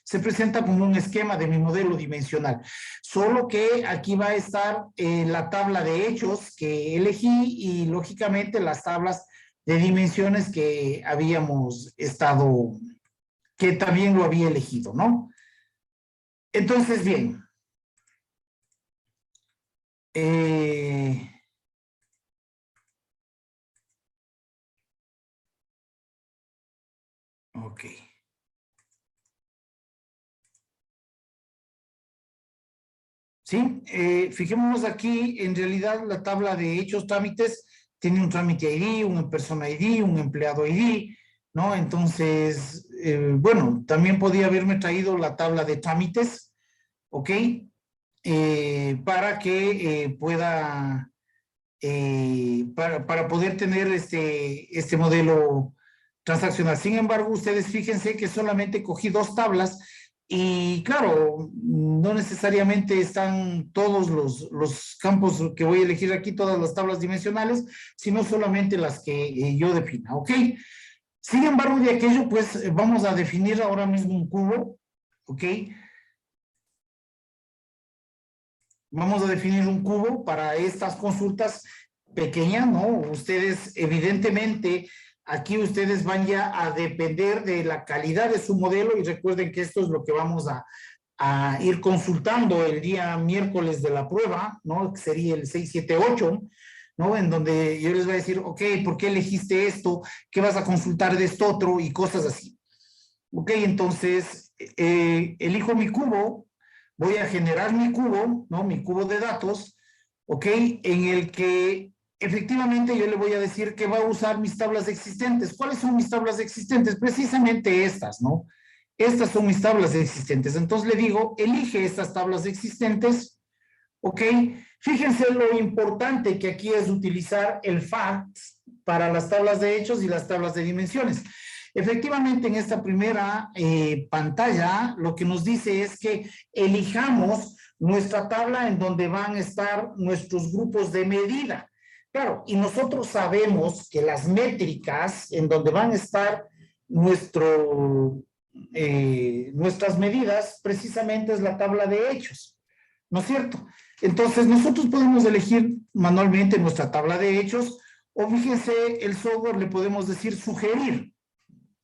se presenta como un esquema de mi modelo dimensional. Solo que aquí va a estar la tabla de hechos que elegí y, lógicamente, las tablas de dimensiones que que también lo había elegido, ¿no? Entonces, bien. Ok. Sí, fijémonos aquí, en realidad la tabla de hechos trámites tiene un trámite ID, un persona ID, un empleado ID, ¿no? Entonces, bueno, también podía haberme traído la tabla de trámites, ¿ok? Para que pueda, para poder tener este modelo transaccional. Sin embargo, ustedes fíjense que solamente cogí dos tablas y claro, no necesariamente están todos los campos que voy a elegir aquí, todas las tablas dimensionales, sino solamente las que yo defina, ¿ok? Sin embargo, de aquello, pues vamos a definir ahora mismo un cubo, ¿ok? Vamos a definir un cubo para estas consultas pequeñas, ¿no? Ustedes, evidentemente, aquí ustedes van ya a depender de la calidad de su modelo y recuerden que esto es lo que vamos a ir consultando el día miércoles de la prueba, ¿no? Que sería el 678, ¿no? En donde yo les voy a decir, ok, ¿por qué elegiste esto? ¿Qué vas a consultar de esto otro? Y cosas así. Ok, entonces, elijo mi cubo, voy a generar mi cubo, ¿no? Mi cubo de datos, ¿ok? En el que efectivamente yo le voy a decir que va a usar mis tablas existentes. ¿Cuáles son mis tablas existentes? Precisamente estas, ¿no? Estas son mis tablas existentes. Entonces le digo, elige estas tablas existentes, ¿ok? Fíjense lo importante que aquí es utilizar el fact para las tablas de hechos y las tablas de dimensiones. Efectivamente, en esta primera pantalla, lo que nos dice es que elijamos nuestra tabla en donde van a estar nuestros grupos de medida. Claro, y nosotros sabemos que las métricas en donde van a estar nuestras medidas, precisamente es la tabla de hechos, ¿no es cierto? Entonces, nosotros podemos elegir manualmente nuestra tabla de hechos, o fíjense, el software le podemos decir sugerir,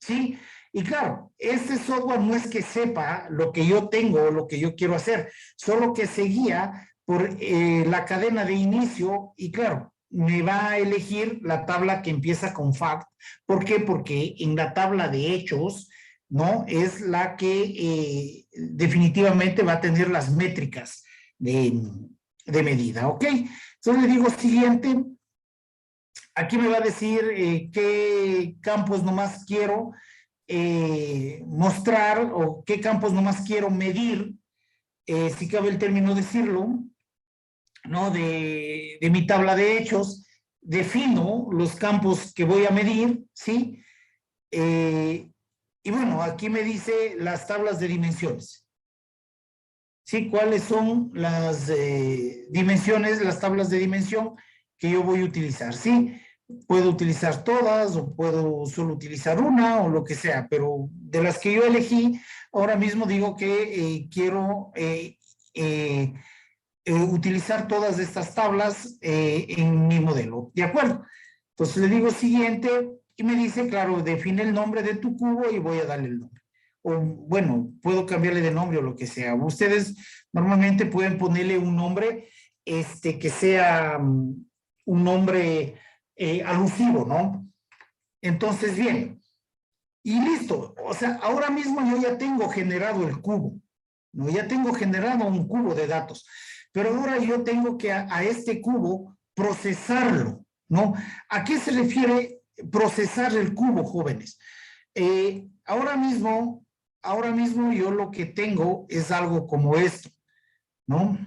¿sí? Y claro, este software no es que sepa lo que yo tengo o lo que yo quiero hacer, solo que se guía por la cadena de inicio y claro, me va a elegir la tabla que empieza con fact. ¿Por qué? Porque en la tabla de hechos, ¿no? Es la que definitivamente va a tener las métricas de medida, ¿ok? Entonces le digo siguiente. Aquí me va a decir qué campos nomás quiero mostrar o qué campos nomás quiero medir, si cabe el término decirlo, ¿no? De mi tabla de hechos, defino los campos que voy a medir, ¿sí? Y bueno, aquí me dice las tablas de dimensiones. ¿Sí? ¿Cuáles son las dimensiones, las tablas de dimensión que yo voy a utilizar? ¿Sí? Puedo utilizar todas o puedo solo utilizar una o lo que sea, pero de las que yo elegí, ahora mismo digo que quiero utilizar todas estas tablas en mi modelo. ¿De acuerdo? Entonces le digo siguiente y me dice, claro, define el nombre de tu cubo y voy a darle el nombre. O bueno, puedo cambiarle de nombre o lo que sea. Ustedes normalmente pueden ponerle un nombre que sea un nombre alusivo, ¿no? Entonces, bien. Y listo. O sea, ahora mismo yo ya tengo generado el cubo, ¿no? Ya tengo generado un cubo de datos. Pero ahora yo tengo que a este cubo procesarlo, ¿no? ¿A qué se refiere procesar el cubo, jóvenes? Ahora mismo yo lo que tengo es algo como esto, ¿no?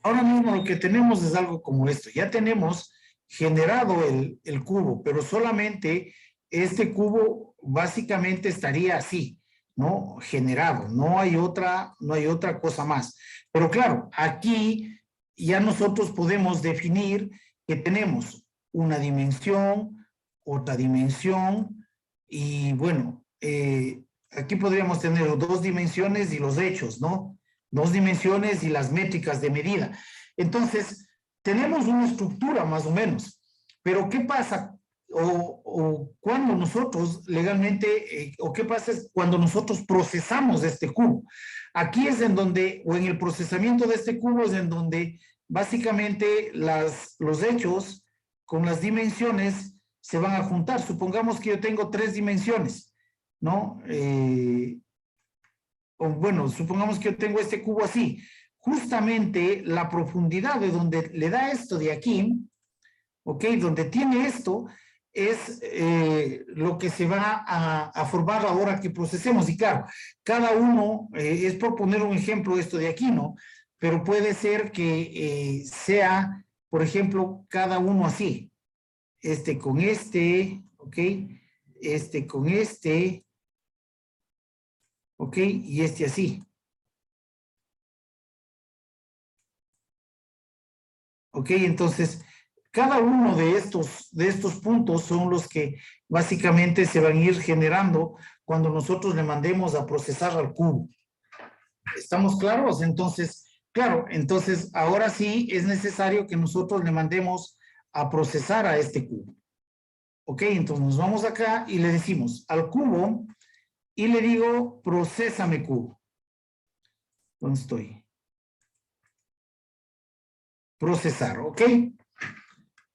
Ahora mismo lo que tenemos es algo como esto. Ya tenemos generado el cubo, pero solamente este cubo básicamente estaría así, ¿no? Generado. No hay otra cosa más. Pero claro, aquí ya nosotros podemos definir que tenemos una dimensión, otra dimensión, y bueno, aquí podríamos tener 2 dimensiones y los hechos, ¿no? 2 dimensiones y las métricas de medida. Entonces, tenemos una estructura más o menos, pero ¿qué pasa? O cuando nosotros legalmente, o qué pasa es cuando nosotros procesamos este cubo. Aquí es en donde, o en el procesamiento de este cubo es en donde básicamente los hechos con las dimensiones se van a juntar. Supongamos que yo tengo 3 dimensiones, ¿no? O bueno, supongamos que yo tengo este cubo así. Justamente la profundidad de donde le da esto de aquí, ¿ok? Donde tiene esto, es lo que se va a formar ahora que procesemos. Y claro, cada uno, es por poner un ejemplo esto de aquí, ¿no? Pero puede ser que sea, por ejemplo, cada uno así. Este con este, ¿ok? Este con este, ¿ok? Y este así. ¿Ok? Entonces, cada uno de estos puntos son los que básicamente se van a ir generando cuando nosotros le mandemos a procesar al cubo. ¿Estamos claros? Entonces, claro, entonces ahora sí es necesario que nosotros le mandemos a procesar a este cubo. ¿Ok? Entonces nos vamos acá y le decimos al cubo y le digo, procésame cubo. ¿Dónde estoy? Procesar, ¿ok?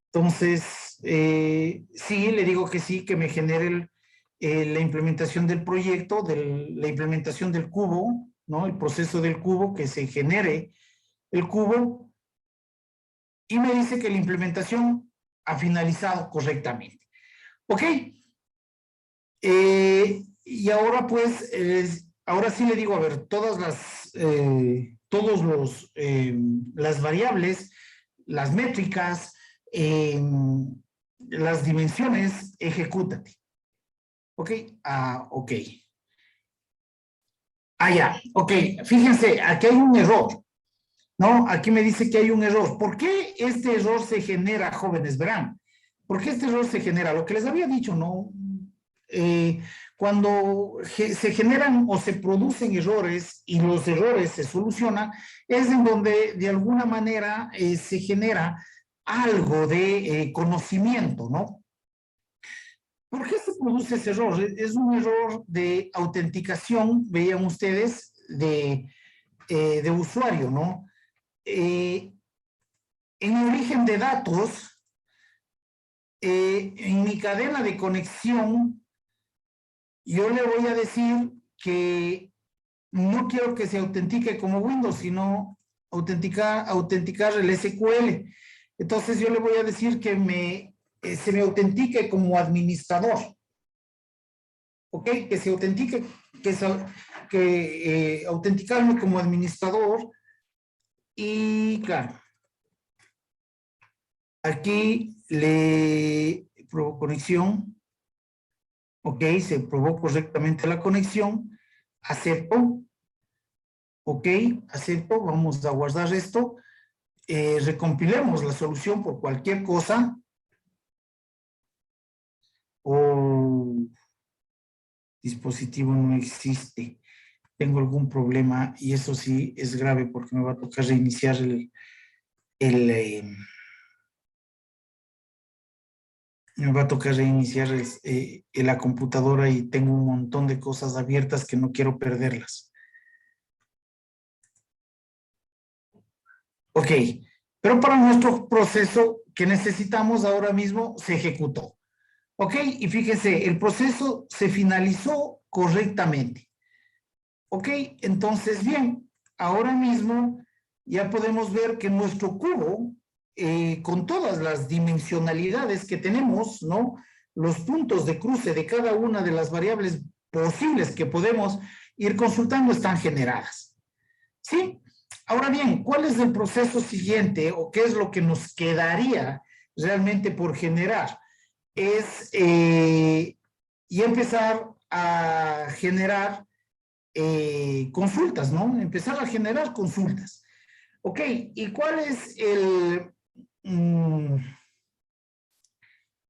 Entonces, sí, le digo que sí, que me genere la implementación del proyecto, la implementación del cubo, ¿no? El proceso del cubo, que se genere el cubo, y me dice que la implementación ha finalizado correctamente. ¿Ok? Y ahora pues, ahora sí le digo, a ver, las variables, las métricas, las dimensiones, ejecútate. ¿Ok? Ok. Ya, ok. Fíjense, aquí hay un error, ¿no? Aquí me dice que hay un error. ¿Por qué este error se genera, jóvenes? Verán, ¿por qué este error se genera? Lo que les había dicho, ¿no? Cuando se generan o se producen errores y los errores se solucionan, es en donde de alguna manera se genera algo de conocimiento, ¿no? ¿Por qué se produce ese error? Es un error de autenticación, veían ustedes, de usuario, ¿no? En mi origen de datos, en mi cadena de conexión, yo le voy a decir que no quiero que se autentique como Windows, sino autenticar el SQL. Entonces yo le voy a decir que se me autentique como administrador. ¿Ok? Que se autentique, autenticarme como administrador. Y claro, aquí le probó conexión. Ok, se probó correctamente la conexión. Acepto. Ok, acepto. Vamos a guardar esto. Recompilemos la solución por cualquier cosa. O dispositivo no existe. tengo algún problema y eso sí es grave porque me va a tocar reiniciar me va a tocar reiniciar la computadora y tengo un montón de cosas abiertas que no quiero perderlas. Ok, pero para nuestro proceso que necesitamos ahora mismo se ejecutó. Ok, y fíjese, el proceso se finalizó correctamente. Ok, entonces bien, ahora mismo ya podemos ver que nuestro cubo, con todas las dimensionalidades que tenemos, ¿no? Los puntos de cruce de cada una de las variables posibles que podemos ir consultando están generadas. ¿Sí? Ahora bien, ¿cuál es el proceso siguiente o qué es lo que nos quedaría realmente por generar? Es y empezar a generar consultas, ¿no? Empezar a generar consultas. Ok, ¿y cuál es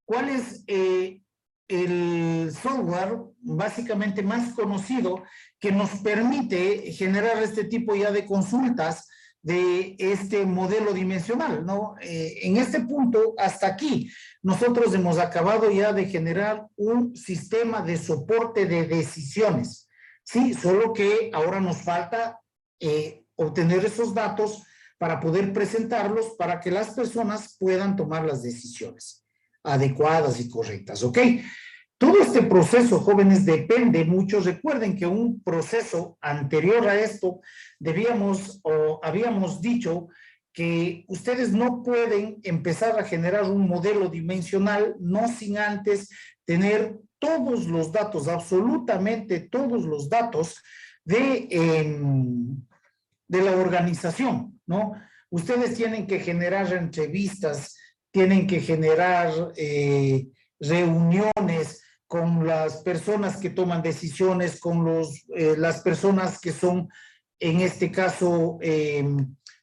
cuál es el software básicamente más conocido que nos permite generar este tipo ya de consultas de este modelo dimensional, ¿no? En este punto, hasta aquí, nosotros hemos acabado ya de generar un sistema de soporte de decisiones, ¿sí? Solo que ahora nos falta obtener esos datos para poder presentarlos para que las personas puedan tomar las decisiones adecuadas y correctas, ¿ok? Todo este proceso, jóvenes, depende mucho. Recuerden que un proceso anterior a esto debíamos o habíamos dicho que ustedes no pueden empezar a generar un modelo dimensional no sin antes tener todos los datos, absolutamente todos los datos de la organización, ¿no? Ustedes tienen que generar entrevistas, tienen que generar reuniones con las personas que toman decisiones, con las personas que son, en este caso,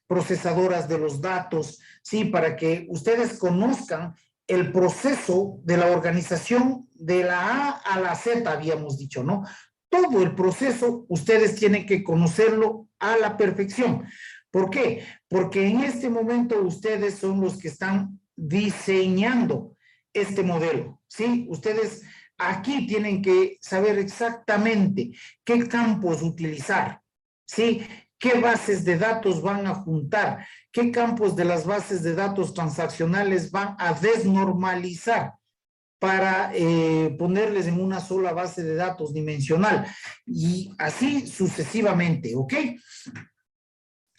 procesadoras de los datos, ¿sí? Para que ustedes conozcan el proceso de la organización de la A a la Z, habíamos dicho, ¿no? Todo el proceso ustedes tienen que conocerlo a la perfección. ¿Por qué? Porque en este momento ustedes son los que están diseñando este modelo, ¿sí? Ustedes aquí tienen que saber exactamente qué campos utilizar, ¿sí? ¿Qué bases de datos van a juntar? ¿Qué campos de las bases de datos transaccionales van a desnormalizar para ponerles en una sola base de datos dimensional? Y así sucesivamente, ¿ok?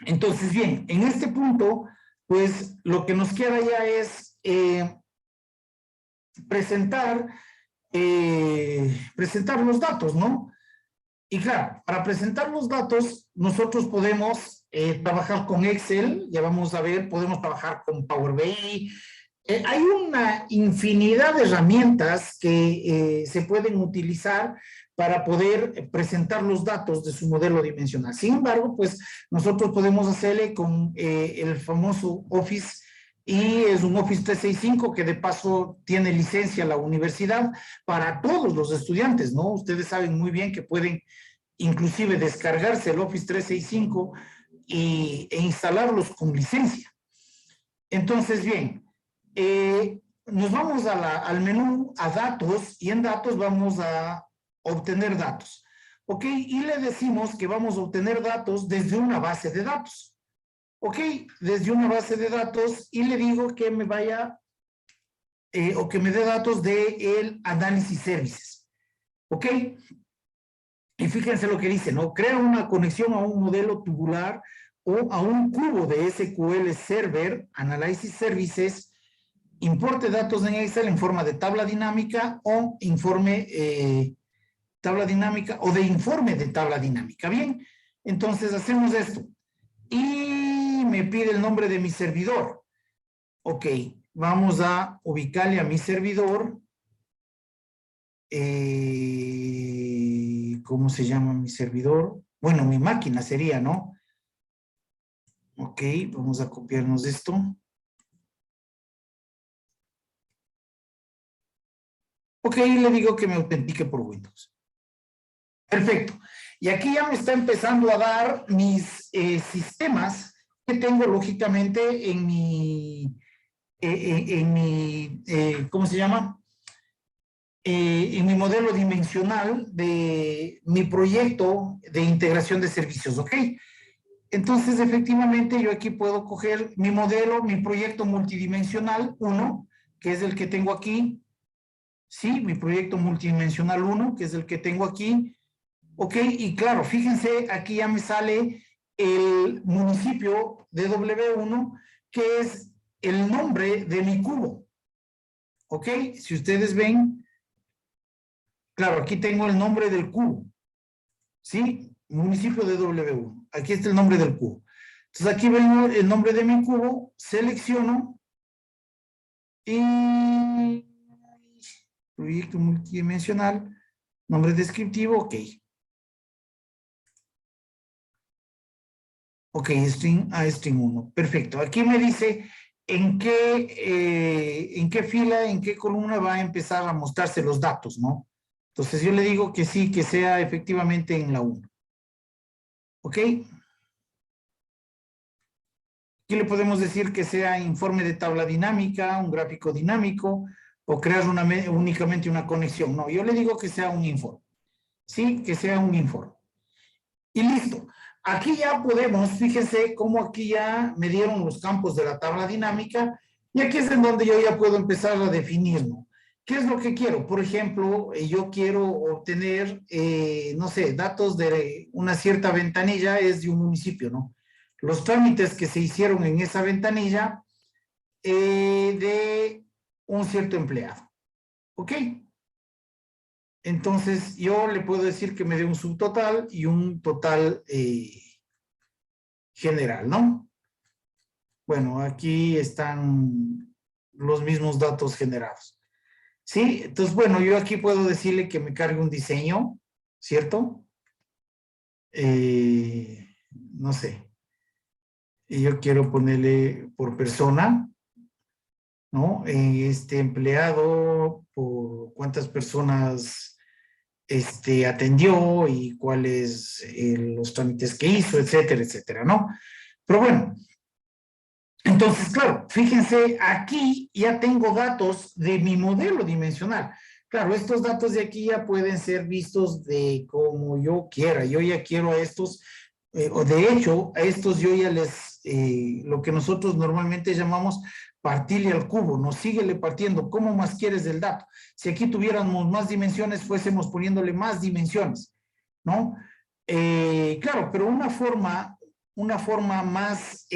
Entonces, bien, en este punto, pues lo que nos queda ya es presentar los datos, ¿no? Y claro, para presentar los datos, nosotros podemos trabajar con Excel, ya vamos a ver, podemos trabajar con Power BI. Hay una infinidad de herramientas que se pueden utilizar para poder presentar los datos de su modelo dimensional. Sin embargo, pues nosotros podemos hacerle con el famoso Office, y es un Office 365 que de paso tiene licencia la universidad para todos los estudiantes, ¿no? Ustedes saben muy bien que pueden inclusive descargarse el Office 365 e instalarlos con licencia. Entonces, bien, nos vamos al menú, a datos, y en datos vamos a obtener datos. ¿Ok? Y le decimos que vamos a obtener datos desde una base de datos. ¿Ok? Desde una base de datos, y le digo que me vaya o que me dé datos del análisis services. ¿Ok? Y fíjense lo que dice, ¿no? Crea una conexión a un modelo tubular o a un cubo de SQL Server, Analysis Services, importe datos en Excel en forma de tabla dinámica o informe tabla dinámica o de informe de tabla dinámica. Bien, entonces hacemos esto. Y me pide el nombre de mi servidor. Ok, vamos a ubicarle a mi servidor. ¿Cómo se llama mi servidor? Bueno, mi máquina sería, ¿no? Ok, vamos a copiarnos esto. Ok, le digo que me autentique por Windows. Perfecto. Y aquí ya me está empezando a dar mis sistemas que tengo lógicamente en mi, ¿cómo se llama? En mi modelo dimensional de mi proyecto de integración de servicios, ¿ok? Entonces, efectivamente, yo aquí puedo coger mi modelo, mi proyecto multidimensional 1, que es el que tengo aquí, ¿sí? Mi proyecto multidimensional 1, que es el que tengo aquí, ¿ok? Y claro, fíjense, aquí ya me sale el municipio de W1, que es el nombre de mi cubo, ¿ok? Si ustedes ven, claro, aquí tengo el nombre del cubo, ¿sí? Municipio de W1. Aquí está el nombre del cubo. Entonces aquí vengo el nombre de mi cubo, selecciono y proyecto multidimensional, nombre descriptivo, ok. Ok, string a string 1. Perfecto. Aquí me dice en qué fila, en qué columna va a empezar a mostrarse los datos, ¿no? Entonces yo le digo que sí, que sea efectivamente en la 1. ¿Ok? Aquí le podemos decir que sea informe de tabla dinámica, un gráfico dinámico, o crear únicamente una conexión. No, yo le digo que sea un informe. Sí, que sea un informe. Y listo. Aquí ya podemos, fíjense cómo aquí ya me dieron los campos de la tabla dinámica, y aquí es en donde yo ya puedo empezar a definir, ¿no? ¿Qué es lo que quiero? Por ejemplo, yo quiero obtener, no sé, datos de una cierta ventanilla, es de un municipio, ¿no? Los trámites que se hicieron en esa ventanilla de un cierto empleado. ¿Ok? Entonces, yo le puedo decir que me dé un subtotal y un total general, ¿no? Bueno, aquí están los mismos datos generados. ¿Sí? Entonces, bueno, yo aquí puedo decirle que me cargue un diseño, ¿cierto? No sé. Y yo quiero ponerle por persona, ¿no? Este empleado, por cuántas personas atendió y cuáles los trámites que hizo, etcétera, etcétera, ¿no? Pero bueno, entonces, claro, fíjense, aquí ya tengo datos de mi modelo dimensional. Claro, estos datos de aquí ya pueden ser vistos de como yo quiera. Yo ya quiero a estos, o de hecho, a estos yo ya les, lo que nosotros normalmente llamamos partirle al cubo, nos síguele partiendo. ¿Cómo más quieres del dato? Si aquí tuviéramos más dimensiones, fuésemos poniéndole más dimensiones, ¿no? Claro, pero una forma más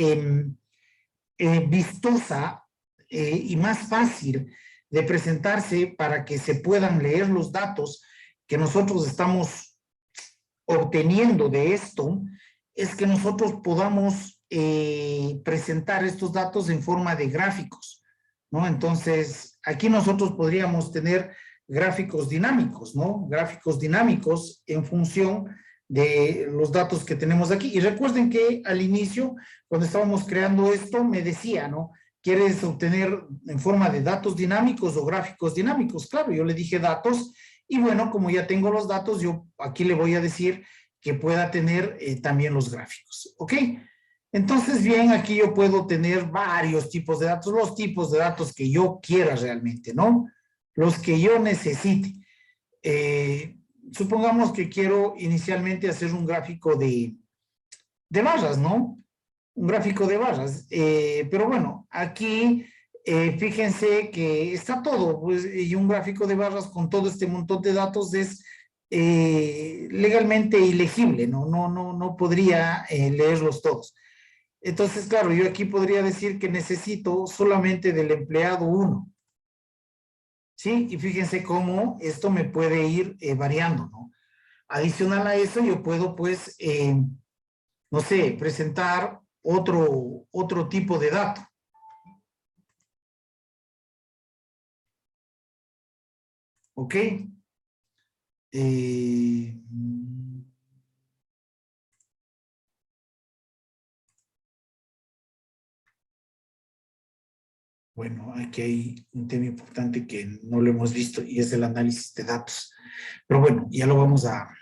vistosa y más fácil de presentarse para que se puedan leer los datos que nosotros estamos obteniendo de esto, es que nosotros podamos presentar estos datos en forma de gráficos, ¿no? Entonces, aquí nosotros podríamos tener gráficos dinámicos, ¿no? Gráficos dinámicos en función de los datos que tenemos aquí. Y recuerden que al inicio, cuando estábamos creando esto, me decía, ¿no? ¿Quieres obtener en forma de datos dinámicos o gráficos dinámicos? Claro, yo le dije datos, y bueno, como ya tengo los datos, yo aquí le voy a decir que pueda tener también los gráficos, ¿ok? Entonces, bien, aquí yo puedo tener varios tipos de datos, los tipos de datos que yo quiera realmente, ¿no? Los que yo necesite. Supongamos que quiero inicialmente hacer un gráfico de barras, ¿no? Un gráfico de barras. Pero bueno, aquí fíjense que está todo, pues, y un gráfico de barras con todo este montón de datos es legalmente ilegible, ¿no? No podría leerlos todos. Entonces, claro, yo aquí podría decir que necesito solamente del empleado 1. ¿Sí? Y fíjense cómo esto me puede ir variando, ¿no? Adicional a eso, yo puedo, pues, no sé, presentar otro tipo de dato. ¿Ok? Bueno, aquí hay un tema importante que no lo hemos visto y es el análisis de datos. Pero bueno, ya lo vamos a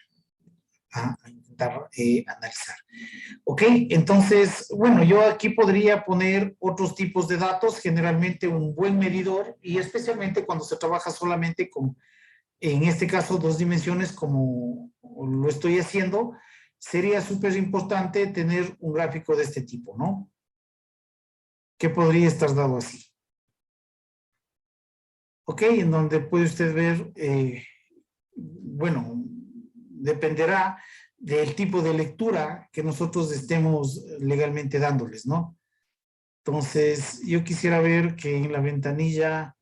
a intentar analizar. Ok, entonces, bueno, yo aquí podría poner otros tipos de datos, generalmente un buen medidor, y especialmente cuando se trabaja solamente con, en este caso, 2 dimensiones, como lo estoy haciendo, sería súper importante tener un gráfico de este tipo, ¿no? Que podría estar dado así. Ok, en donde puede usted ver, bueno, dependerá del tipo de lectura que nosotros estemos legalmente dándoles, ¿no? Entonces, yo quisiera ver que en la ventanilla,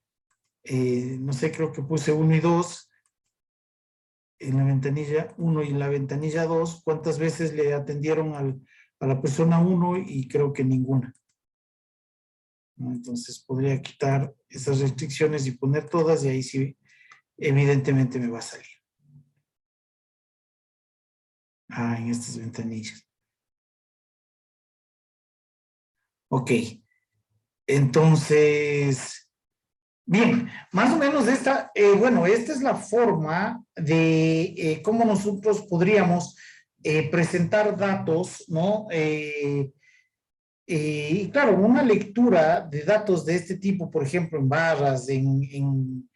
no sé, creo que puse 1 y 2, en la ventanilla 1 y en la ventanilla 2, ¿cuántas veces le atendieron a la persona 1? Y creo que ninguna, ¿no? Entonces, podría quitar esas restricciones y poner todas, y ahí sí, evidentemente me va a salir. En estas ventanillas. Ok. Entonces, bien, más o menos esta, bueno, esta es la forma de cómo nosotros podríamos presentar datos, ¿no? Y claro, una lectura de datos de este tipo, por ejemplo, en barras, en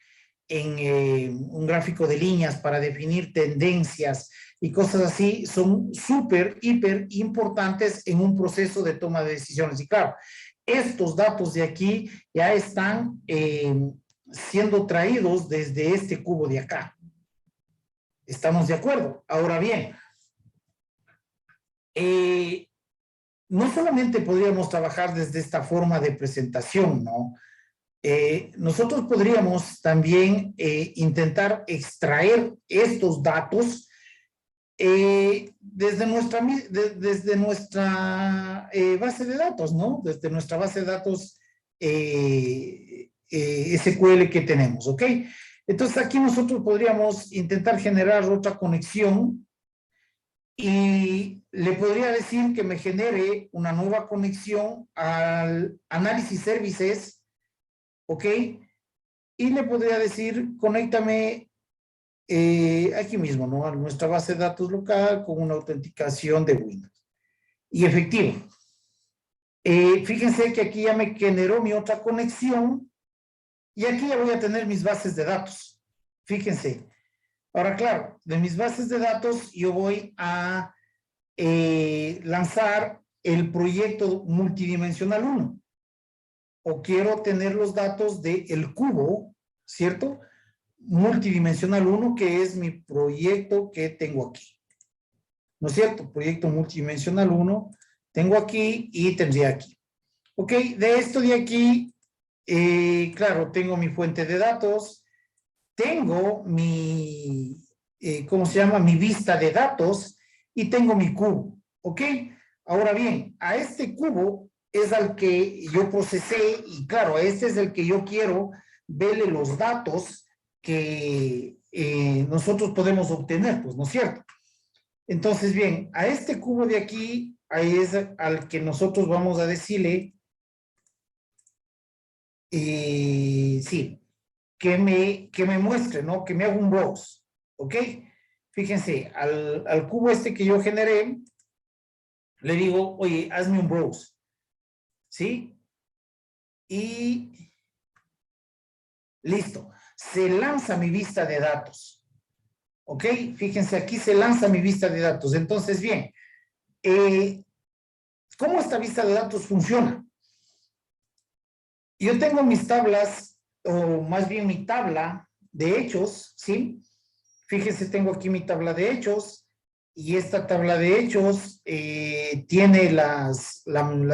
un gráfico de líneas para definir tendencias y cosas así, son súper, hiper importantes en un proceso de toma de decisiones. Y claro, estos datos de aquí ya están siendo traídos desde este cubo de acá. ¿Estamos de acuerdo? Ahora bien, no solamente podríamos trabajar desde esta forma de presentación, ¿no? Nosotros podríamos también intentar extraer estos datos desde nuestra base de datos, ¿no? Desde nuestra base de datos SQL que tenemos, ¿ok? Entonces aquí nosotros podríamos intentar generar otra conexión y le podría decir que me genere una nueva conexión al análisis services, ¿ok? Y le podría decir, conéctame aquí mismo, ¿no? A nuestra base de datos local con una autenticación de Windows. Y efectivo. Fíjense que aquí ya me generó mi otra conexión y aquí ya voy a tener mis bases de datos. Fíjense. Ahora, claro, de mis bases de datos yo voy a lanzar el proyecto multidimensional 1. O quiero tener los datos del cubo, ¿cierto? Multidimensional 1, que es mi proyecto que tengo aquí. ¿No es cierto? Proyecto multidimensional 1, tengo aquí y tendría aquí. Ok, de esto de aquí, claro, tengo mi fuente de datos, tengo mi, ¿cómo se llama? Mi vista de datos y tengo mi cubo. Ok, ahora bien, a este cubo es al que yo procesé y claro, este es el que yo quiero verle los datos que nosotros podemos obtener, pues, ¿no es cierto? Entonces, bien, a este cubo de aquí, ahí es al que nosotros vamos a decirle, sí, que me muestre, ¿no? Que me haga un browse, ¿ok? Fíjense, al cubo este que yo generé, le digo, oye, hazme un browse, ¿sí? Y listo, se lanza mi vista de datos, ¿ok? Fíjense, aquí se lanza mi vista de datos. Entonces, bien, ¿cómo esta vista de datos funciona? Yo tengo mis tablas, o más bien mi tabla de hechos, ¿sí? Fíjense, tengo aquí mi tabla de hechos, y esta tabla de hechos tiene las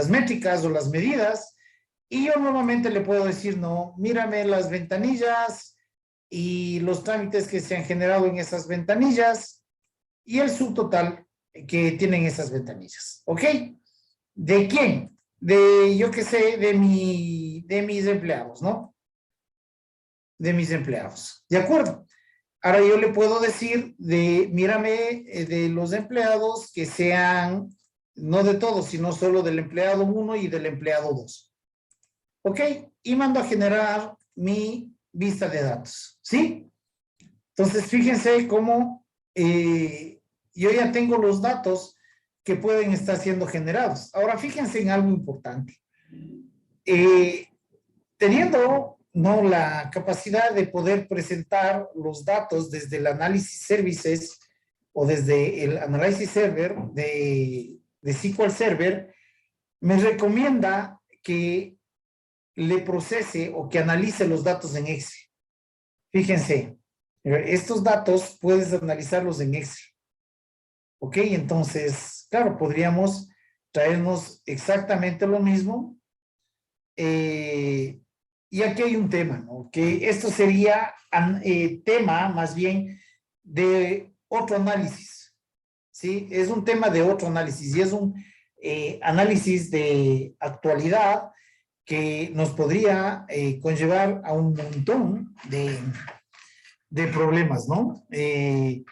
métricas o las medidas, y yo nuevamente le puedo decir, no, mírame las ventanillas y los trámites que se han generado en esas ventanillas y el subtotal que tienen esas ventanillas, ¿ok? ¿De quién? De, yo qué sé, de mis empleados, ¿no? De mis empleados, ¿de acuerdo? Ahora yo le puedo decir mírame, de los empleados que sean, no de todos, sino solo del empleado 1 y del empleado 2. ¿Ok? Y mando a generar mi vista de datos, ¿sí? Entonces, fíjense cómo yo ya tengo los datos que pueden estar siendo generados. Ahora, fíjense en algo importante. Teniendo, ¿no?, la capacidad de poder presentar los datos desde el análisis services o desde el análisis server de SQL Server, me recomienda que le procese o que analice los datos en Excel. Fíjense, estos datos puedes analizarlos en Excel. Ok, entonces, claro, podríamos traernos exactamente lo mismo. Y aquí hay un tema, ¿no? Que esto sería tema más bien de otro análisis, ¿sí? Es un tema de otro análisis y es un análisis de actualidad que nos podría conllevar a un montón de problemas, ¿no? En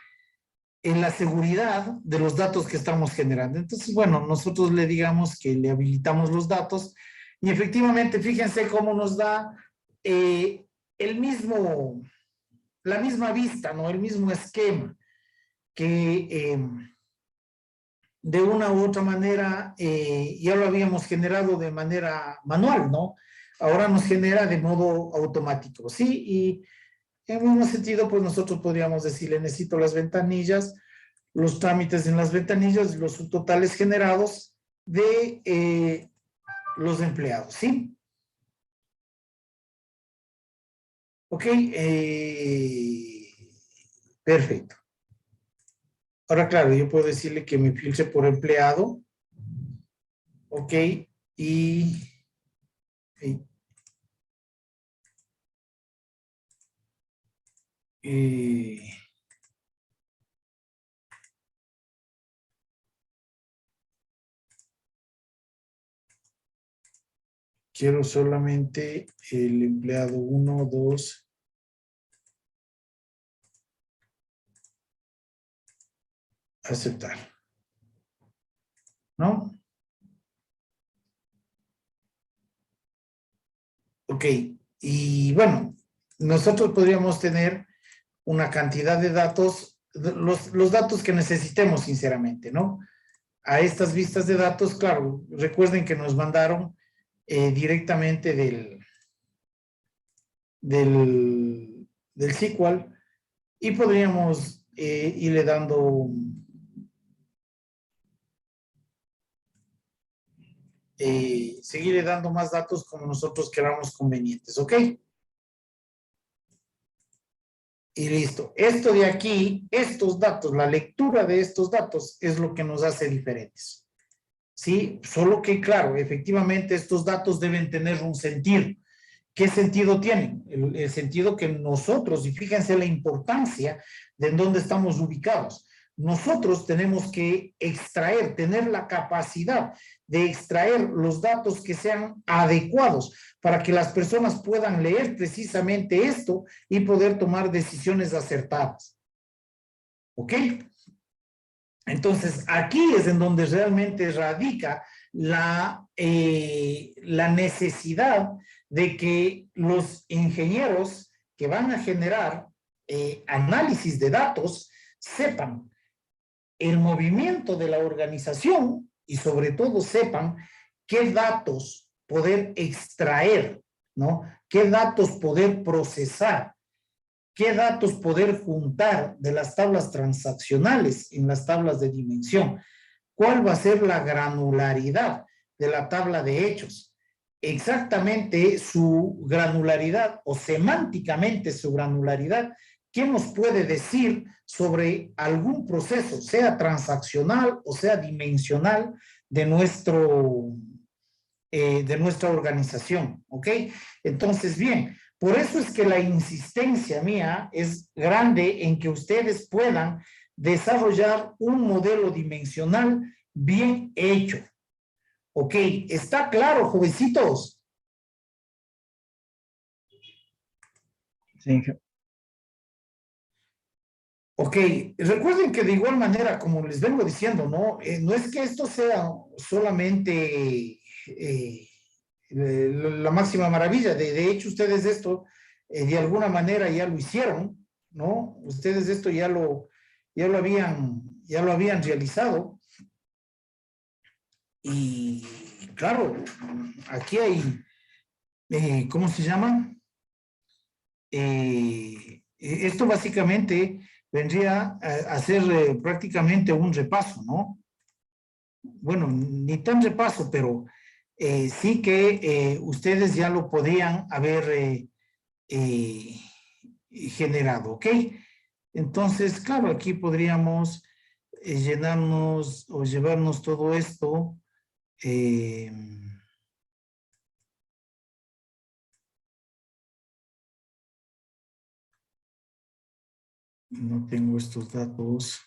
la seguridad de los datos que estamos generando. Entonces, bueno, nosotros le digamos que le habilitamos los datos y efectivamente, fíjense cómo nos da la misma vista, ¿no? El mismo esquema que de una u otra manera ya lo habíamos generado de manera manual, ¿no? Ahora nos genera de modo automático, ¿sí? Y en el mismo sentido, pues nosotros podríamos decirle, necesito las ventanillas, los trámites en las ventanillas, los subtotales generados de los empleados, ¿sí? Ok, perfecto. Ahora, claro, yo puedo decirle que me filtre por empleado. Ok, y quiero solamente el empleado 1, 2. Aceptar. ¿No? Ok, y bueno, nosotros podríamos tener una cantidad de datos, los datos que necesitemos, sinceramente, ¿no? A estas vistas de datos, claro, recuerden que nos mandaron directamente del SQL y podríamos irle dando seguirle dando más datos como nosotros queramos convenientes, ¿ok? Y listo. Esto de aquí, estos datos, la lectura de estos datos es lo que nos hace diferentes. ¿Sí? Solo que, claro, efectivamente estos datos deben tener un sentido. ¿Qué sentido tienen? El sentido que nosotros, y fíjense la importancia de en dónde estamos ubicados. Nosotros tenemos que extraer, tener la capacidad de extraer los datos que sean adecuados para que las personas puedan leer precisamente esto y poder tomar decisiones acertadas. ¿Ok? Entonces, aquí es en donde realmente radica la necesidad de que los ingenieros que van a generar análisis de datos sepan el movimiento de la organización y sobre todo sepan qué datos poder extraer, ¿no? Qué datos poder procesar, qué datos poder juntar de las tablas transaccionales en las tablas de dimensión, cuál va a ser la granularidad de la tabla de hechos, exactamente su granularidad o semánticamente su granularidad. ¿Qué nos puede decir sobre algún proceso, sea transaccional o sea dimensional de nuestra organización? ¿Ok? Entonces, bien, por eso es que la insistencia mía es grande en que ustedes puedan desarrollar un modelo dimensional bien hecho. ¿Ok? ¿Está claro, jovencitos? Sí. Ok, recuerden que de igual manera, como les vengo diciendo, ¿no? No es que esto sea solamente la máxima maravilla. De hecho, ustedes esto de alguna manera ya lo hicieron, ¿no? Ustedes esto ya lo ya lo habían realizado. Y claro, aquí hay, ¿cómo se llama? Esto básicamente vendría a ser prácticamente un repaso, ¿no? Bueno, ni tan repaso, pero sí que ustedes ya lo podían haber generado, ¿ok? Entonces, claro, aquí podríamos llenarnos o llevarnos todo esto. No tengo estos datos.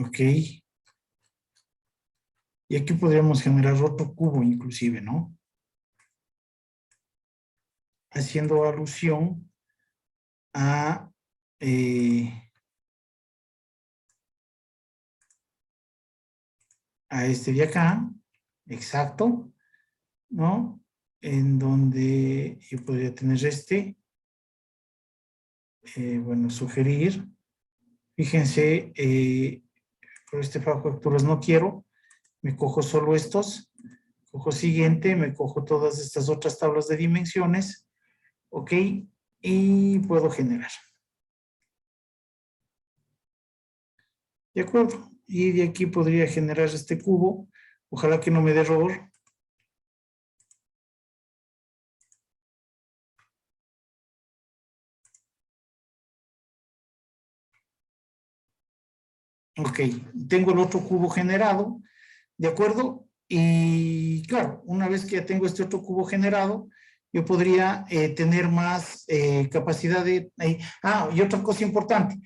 Ok. Y aquí podríamos generar otro cubo inclusive, ¿no? Haciendo alusión a este de acá, exacto, ¿no? En donde yo podría tener este, bueno, sugerir, fíjense, por este fajo de facturas no quiero, me cojo solo estos, cojo siguiente, me cojo todas estas otras tablas de dimensiones, ok, y puedo generar. ¿De acuerdo? Y de aquí podría generar este cubo. Ojalá que no me dé error. Ok, tengo el otro cubo generado. ¿De acuerdo? Y claro, una vez que ya tengo este otro cubo generado, yo podría tener más capacidad de... y otra cosa importante.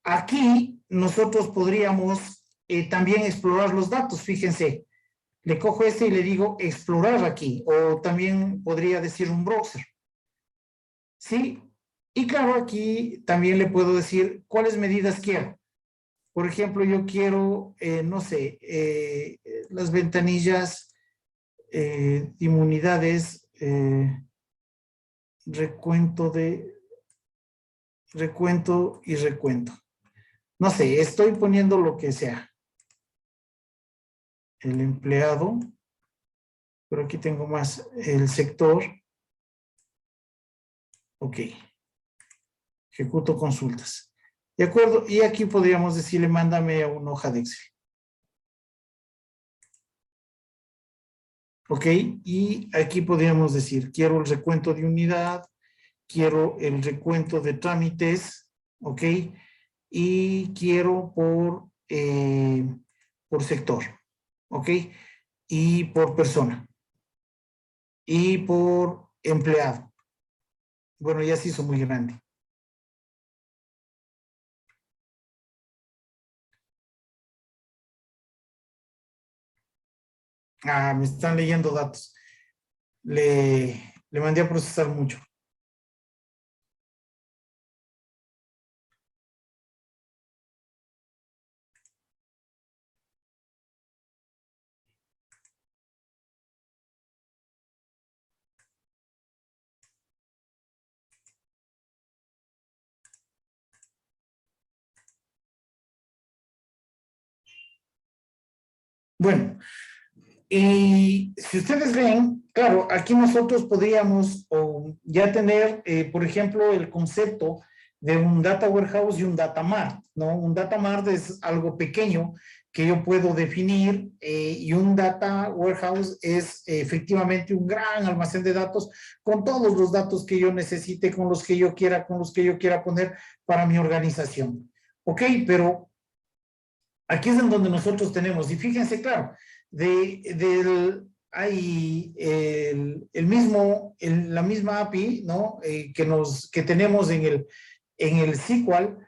Aquí nosotros podríamos también explorar los datos. Fíjense, le cojo este y le digo explorar aquí. O también podría decir un browser. ¿Sí? Y claro, aquí también le puedo decir cuáles medidas quiero. Por ejemplo, yo quiero, no sé, las ventanillas de inmunidades, recuento y recuento. No sé, estoy poniendo lo que sea. El empleado, pero aquí tengo más el sector. Ok. Ejecuto consultas. ¿De acuerdo? Y aquí podríamos decirle, mándame a una hoja de Excel. ¿Ok? Y aquí podríamos decir, quiero el recuento de unidad, quiero el recuento de trámites, ¿ok? Y quiero por sector, ¿ok? Y por persona. Y por empleado. Bueno, ya se hizo muy grande. Me están leyendo datos. Le mandé a procesar mucho. Bueno, y si ustedes ven, claro, aquí nosotros podríamos ya tener, por ejemplo, el concepto de un data warehouse y un data mart, ¿no? Un data mart es algo pequeño que yo puedo definir y un data warehouse es efectivamente un gran almacén de datos con todos los datos que yo necesite, con los que yo quiera poner para mi organización. Ok, pero aquí es en donde nosotros tenemos, y fíjense, claro, hay la misma API, ¿no? Que tenemos en el SQL,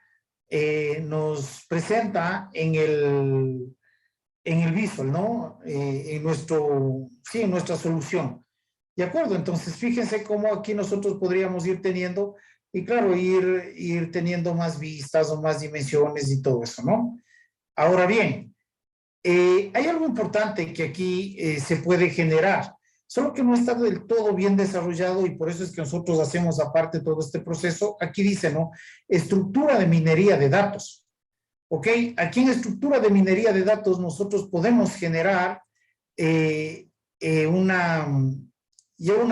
nos presenta en el Visual, ¿no? En nuestra solución. ¿De acuerdo? Entonces, fíjense cómo aquí nosotros podríamos ir teniendo, y claro, ir teniendo más vistas o más dimensiones y todo eso, ¿no? Ahora bien, hay algo importante que aquí se puede generar, solo que no está del todo bien desarrollado y por eso es que nosotros hacemos aparte todo este proceso. Aquí dice, ¿no? Estructura de minería de datos. ¿Ok? Aquí en estructura de minería de datos nosotros podemos generar una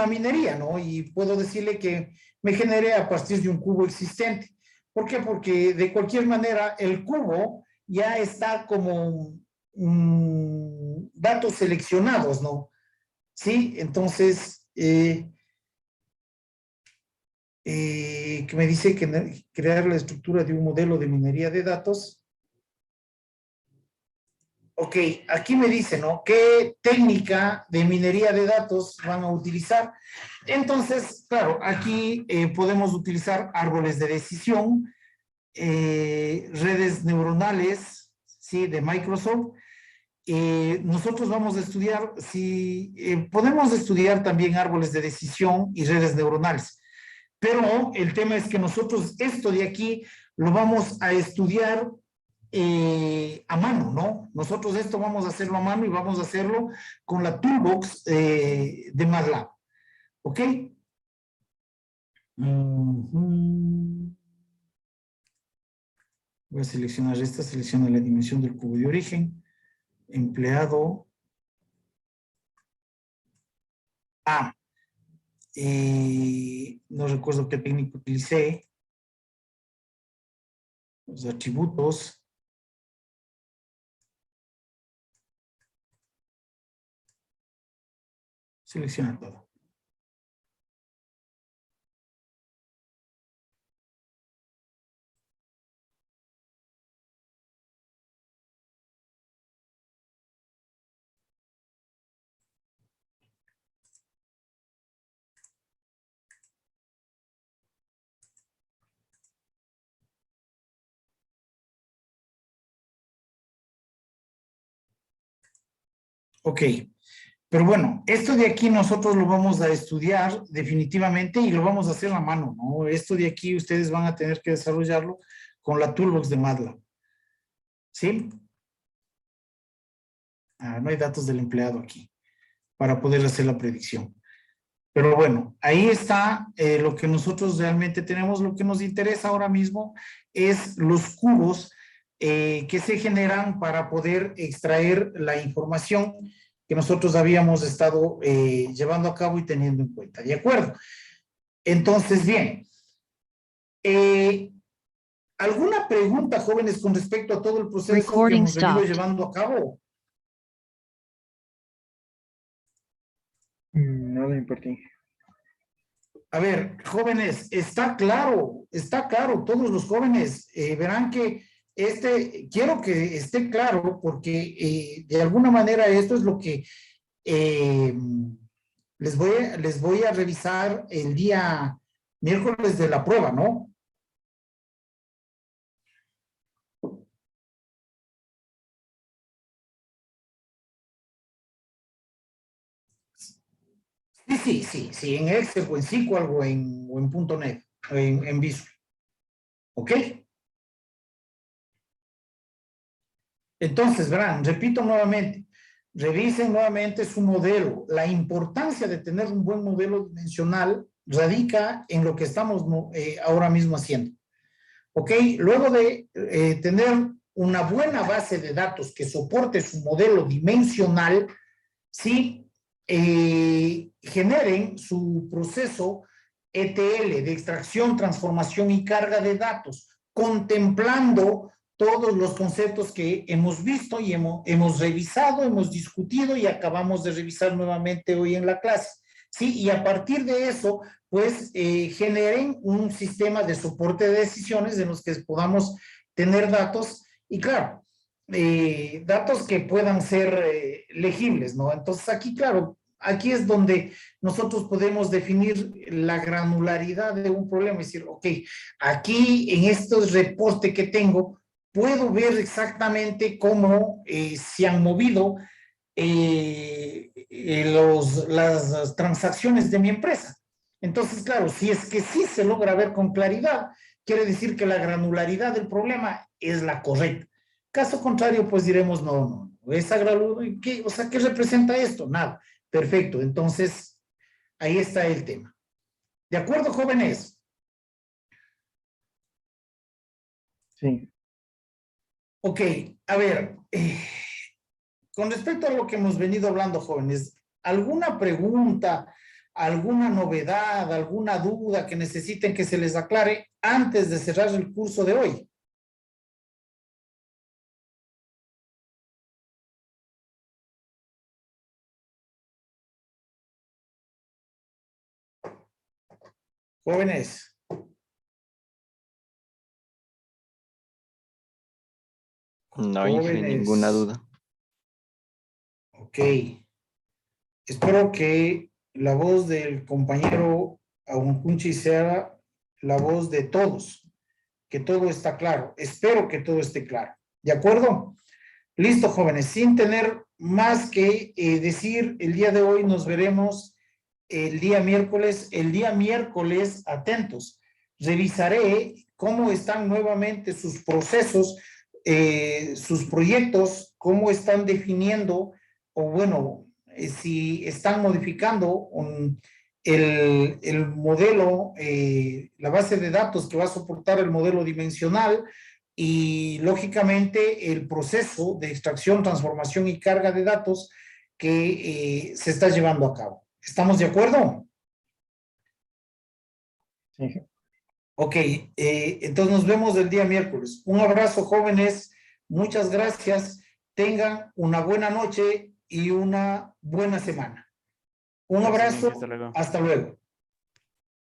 minería, ¿no? Y puedo decirle que me genere a partir de un cubo existente. ¿Por qué? Porque de cualquier manera el cubo ya está como datos seleccionados, ¿no? Sí, entonces, que me dice que crear la estructura de un modelo de minería de datos. Ok, aquí me dice, ¿no? ¿Qué técnica de minería de datos van a utilizar? Entonces, claro, aquí podemos utilizar árboles de decisión, redes neuronales, ¿sí? De Microsoft. Nosotros vamos a estudiar, podemos estudiar también árboles de decisión y redes neuronales. Pero el tema es que nosotros esto de aquí lo vamos a estudiar a mano, ¿no? Nosotros esto vamos a hacerlo a mano y vamos a hacerlo con la toolbox de MATLAB. ¿Ok? Voy a seleccionar esta, selecciona la dimensión del cubo de origen, empleado. No recuerdo qué técnica utilicé. Los atributos. Selecciona todo. Ok, pero bueno, esto de aquí nosotros lo vamos a estudiar definitivamente y lo vamos a hacer a mano, ¿no? Esto de aquí ustedes van a tener que desarrollarlo con la toolbox de MATLAB. ¿Sí? No hay datos del empleado aquí para poder hacer la predicción. Pero bueno, ahí está lo que nosotros realmente tenemos. Lo que nos interesa ahora mismo es los cubos que se generan para poder extraer la información que nosotros habíamos estado llevando a cabo y teniendo en cuenta. ¿De acuerdo? Entonces, bien. ¿Alguna pregunta, jóvenes, con respecto a todo el proceso que hemos venido llevando a cabo? Nada importante. A ver, jóvenes, está claro, todos los jóvenes verán que quiero que esté claro porque de alguna manera esto es lo que les voy a revisar el día miércoles de la prueba, ¿no? Sí, en Excel o en SQL o en .NET, en Visual. ¿Ok? Entonces, verán, repito nuevamente, revisen nuevamente su modelo. La importancia de tener un buen modelo dimensional radica en lo que estamos ahora mismo haciendo. ¿Ok? Luego de tener una buena base de datos que soporte su modelo dimensional, ¿sí? Generen su proceso ETL de extracción, transformación y carga de datos, contemplando todos los conceptos que hemos visto y hemos revisado, hemos discutido y acabamos de revisar nuevamente hoy en la clase. ¿Sí? Y a partir de eso, pues, generen un sistema de soporte de decisiones en los que podamos tener datos y, claro, datos que puedan ser legibles, ¿no? Entonces, aquí, claro, aquí es donde nosotros podemos definir la granularidad de un problema, es decir, ok, aquí en estos reportes que tengo, puedo ver exactamente cómo se han movido las transacciones de mi empresa. Entonces, claro, si es que sí se logra ver con claridad, quiere decir que la granularidad del problema es la correcta. Caso contrario, pues diremos, no, esa granularidad, ¿qué? O sea, ¿qué representa esto? Nada. Perfecto, entonces, ahí está el tema. ¿De acuerdo, jóvenes? Sí. Ok, a ver, con respecto a lo que hemos venido hablando, jóvenes, ¿alguna pregunta, alguna novedad, alguna duda que necesiten que se les aclare antes de cerrar el curso de hoy? Jóvenes. No, Inge, ninguna duda. Ok. Espero que la voz del compañero Aguncunchi sea la voz de todos, que todo está claro. Espero que todo esté claro. ¿De acuerdo? Listo, jóvenes. Sin tener más que decir, el día de hoy nos veremos el día miércoles. El día miércoles, atentos, revisaré cómo están nuevamente sus procesos, sus proyectos, cómo están definiendo, o bueno, si están modificando el modelo, la base de datos que va a soportar el modelo dimensional y, lógicamente, el proceso de extracción, transformación y carga de datos que se está llevando a cabo. ¿Estamos de acuerdo? Sí. Ok, entonces nos vemos el día miércoles. Un abrazo, jóvenes. Muchas gracias. Tengan una buena noche y una buena semana. Un Gracias, abrazo. Inge, hasta luego. Hasta luego.